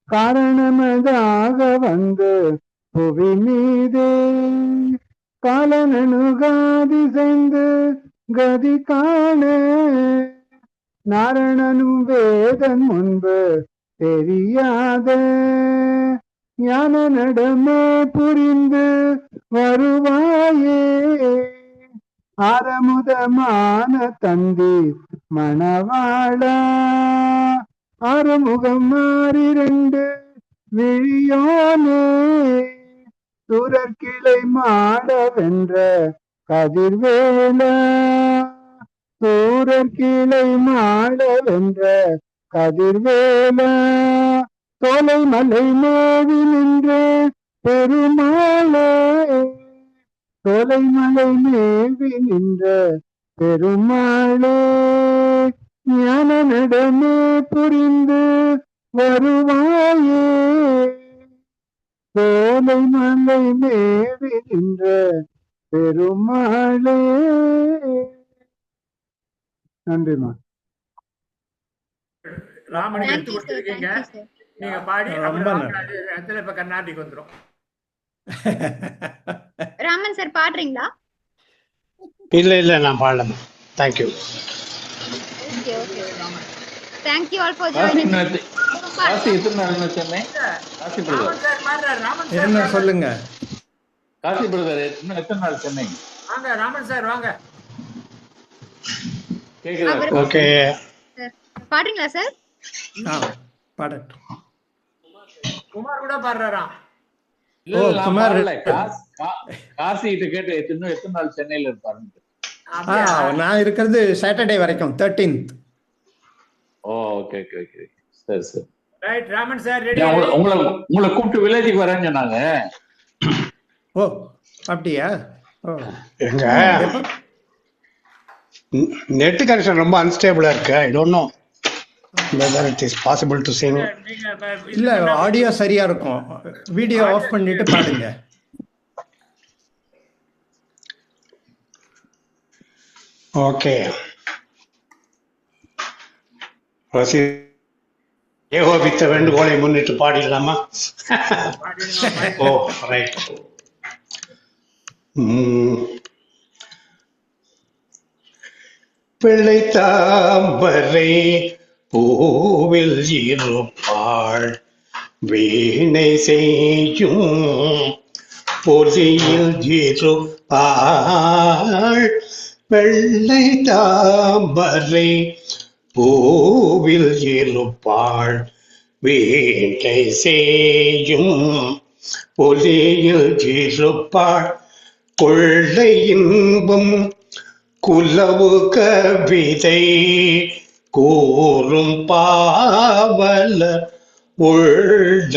காரணமதாக வந்து புவி மீதே, காலனனுகாதி செய்து கதி காண, நாரணனும் வேதன் முன்பு தெரியாத ஞான நடமே புரிந்து வருவாயே, ஆரமுதமான தந்தி மணவாளா, ஆறுமுகம் மாறி 2 விழியோனே, சூரர்கிளை மாட வென்ற கதிர்வேலா, சூரர்கிளை மாட வென்ற கதிர்வேலா, தோலை மலை மேவி நின்று பெருமாளே, தோலை மலை மேவி நின்ற பெருமாளே, ஞான நடமே புரிந்து வருவாயே, தோலை மலை மேவி நின்ற பெருமாளே. நன்றிமா. ராமன் எடுத்து கொடுத்துருக்கீங்க. நீங்க பாடி இப்ப கர்நாடிக் வந்துடும். ராமன் சார் பாடுறீங்களா? இல்ல நான் பாடல. Thank you. Okay. Thank you all for joining. Kashi எத்தனை நாள் சென்னை? காசி பிரதர் என்ன சொல்லுங்க. காசி பிரதர் இன்னும் எத்தனை நாள் சென்னை? வாங்க ராமன் சார் வாங்க. கேக்குதா? ஓகே. பாடுறீங்களா சார்? பாடட்டும். குமார் கூட பாடுறாராம். குமார் காசி கிட்ட கேட்டு எத்தனை நாள் சென்னையில இருப்பாருன்னு. நான் இருக்கிறது சாட்டர்டே வரைக்கும் 13th. ஓகே சரி. Right Raman sir ready. உங்களை கூப்பிட்டு வில்லேஜுக்கு வரேன்னு சொன்னாங்க. ஓ அப்படியா? எங்க நெட் கனெக்ஷன் ரொம்ப அன்ஸ்டேபிளா இருக்கு. I don't know whether it is possible to sing. இல்ல ஆடியோ சரியா இருக்கும். வீடியோ ஆஃப் பண்ணிட்டு பாடுங்க. ஓகே. ஏகோபித்த வேண்டுகோளை முன்னிட்டு பாடிடலாமா? ஓ ரைட். பிள்ளை தாம்பரை பூவில் இருப்பாள், வீணை செய்யும் பொலியில் இருப்பாள், வெள்ளை தாம்பரை பூவில் இருப்பாள், வீட்டை செய்யும் பொலியில் இருப்பாள், கொள்ளை இன்பம் குலவு கவிதை கூறும் பாவல உள்ள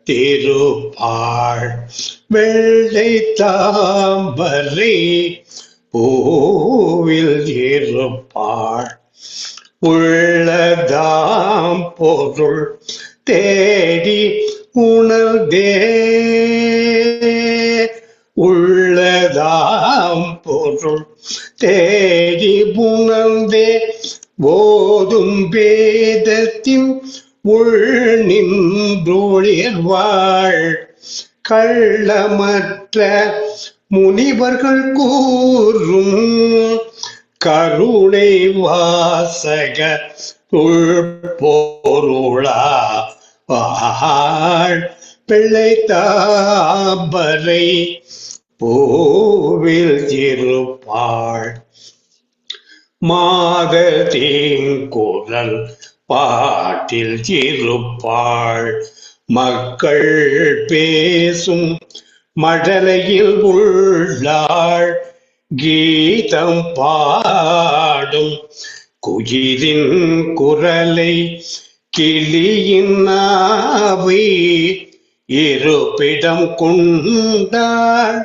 திருப்பாள், வெள்ளை தாம்பரை பூவில் இருப்பாள், உள்ளதாம் பொருள் தேடி உணர்ந்தே, உள்ளதாம் பொருள் தேடி புணர்ந்தே போதும் பேதத்தின் உள் நின்றொழிர்வாள் கள்ளமற்ற முனிவர்கள் கூறும் கருணை வாசக பொருளா வாழ் பிள்ளை தாம்பரை பூவில் இருப்பாள் மாதத்தின் குரல் பாட்டில் இருப்பாள் மக்கள் பேசும் மழலையில் உள்ளாள் கீதம் பாடும் குயிலின் குரலை கிளியின் நாவை இருப்பிடம் கொண்டாள்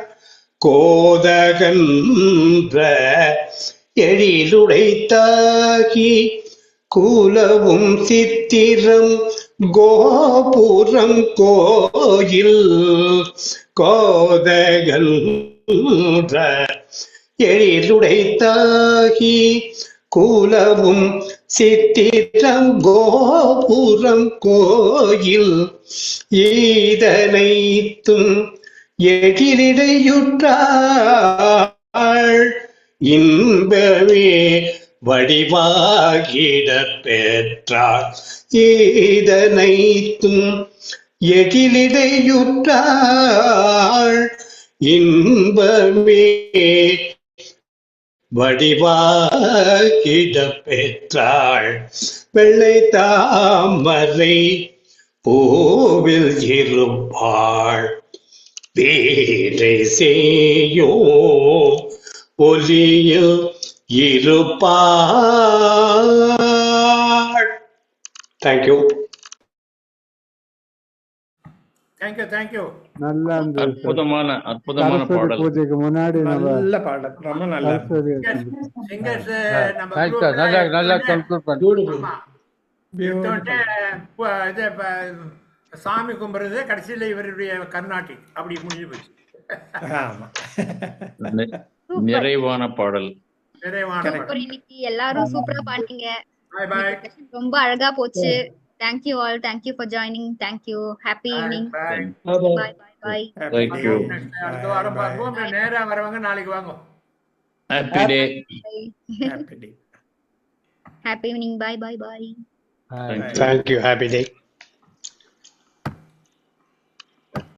கோதகன்ற எழிலுடைத்தாகி குலவும் சித்திரம் கோபுரம் கோயில் கோதகன்ற எழிலுடைத்தாகி குலவும் சித்திரம் கோபுரம் கோயில் ஈதனைத்தும் எழிலிடையுற்றாள் இன்பமே வடிவாகிட பெற்றாள் ஈதனைத்தும் எழிலிடையுற்றாள் இன்பமே வடிவாகிட பெற்றாள் வெள்ளை தாமரை பூவில் இருப்பாள் வீரை செய்யோ ஒலியில் இருப்பாள். தேங்க்யூ. தேங்க்யூ. நல்லா அற்புதமான பாடல். பூஜைக்கு முன்னாடி நல்ல பாடல், ரொம்ப நல்லா சாமி கும்பிடுறது கடைசியில இவருடைய கர்நாடிக் அப்படி முடிஞ்சு போச்சு. நிறைவான பாடல். இன்னைக்கு எல்லாரும் சூப்பரா பாட்டீங்க. ரொம்ப அழகா போச்சு. Thank you all. Thank you for joining. Thank you. Happy evening. Bye. Bye. Thank you. அடுத்த வாரம் பார்ப்போம். நேரா வரவங்க நாளைக்கு வாங்க. Happy day. Happy evening. Bye. Thank you. Happy day.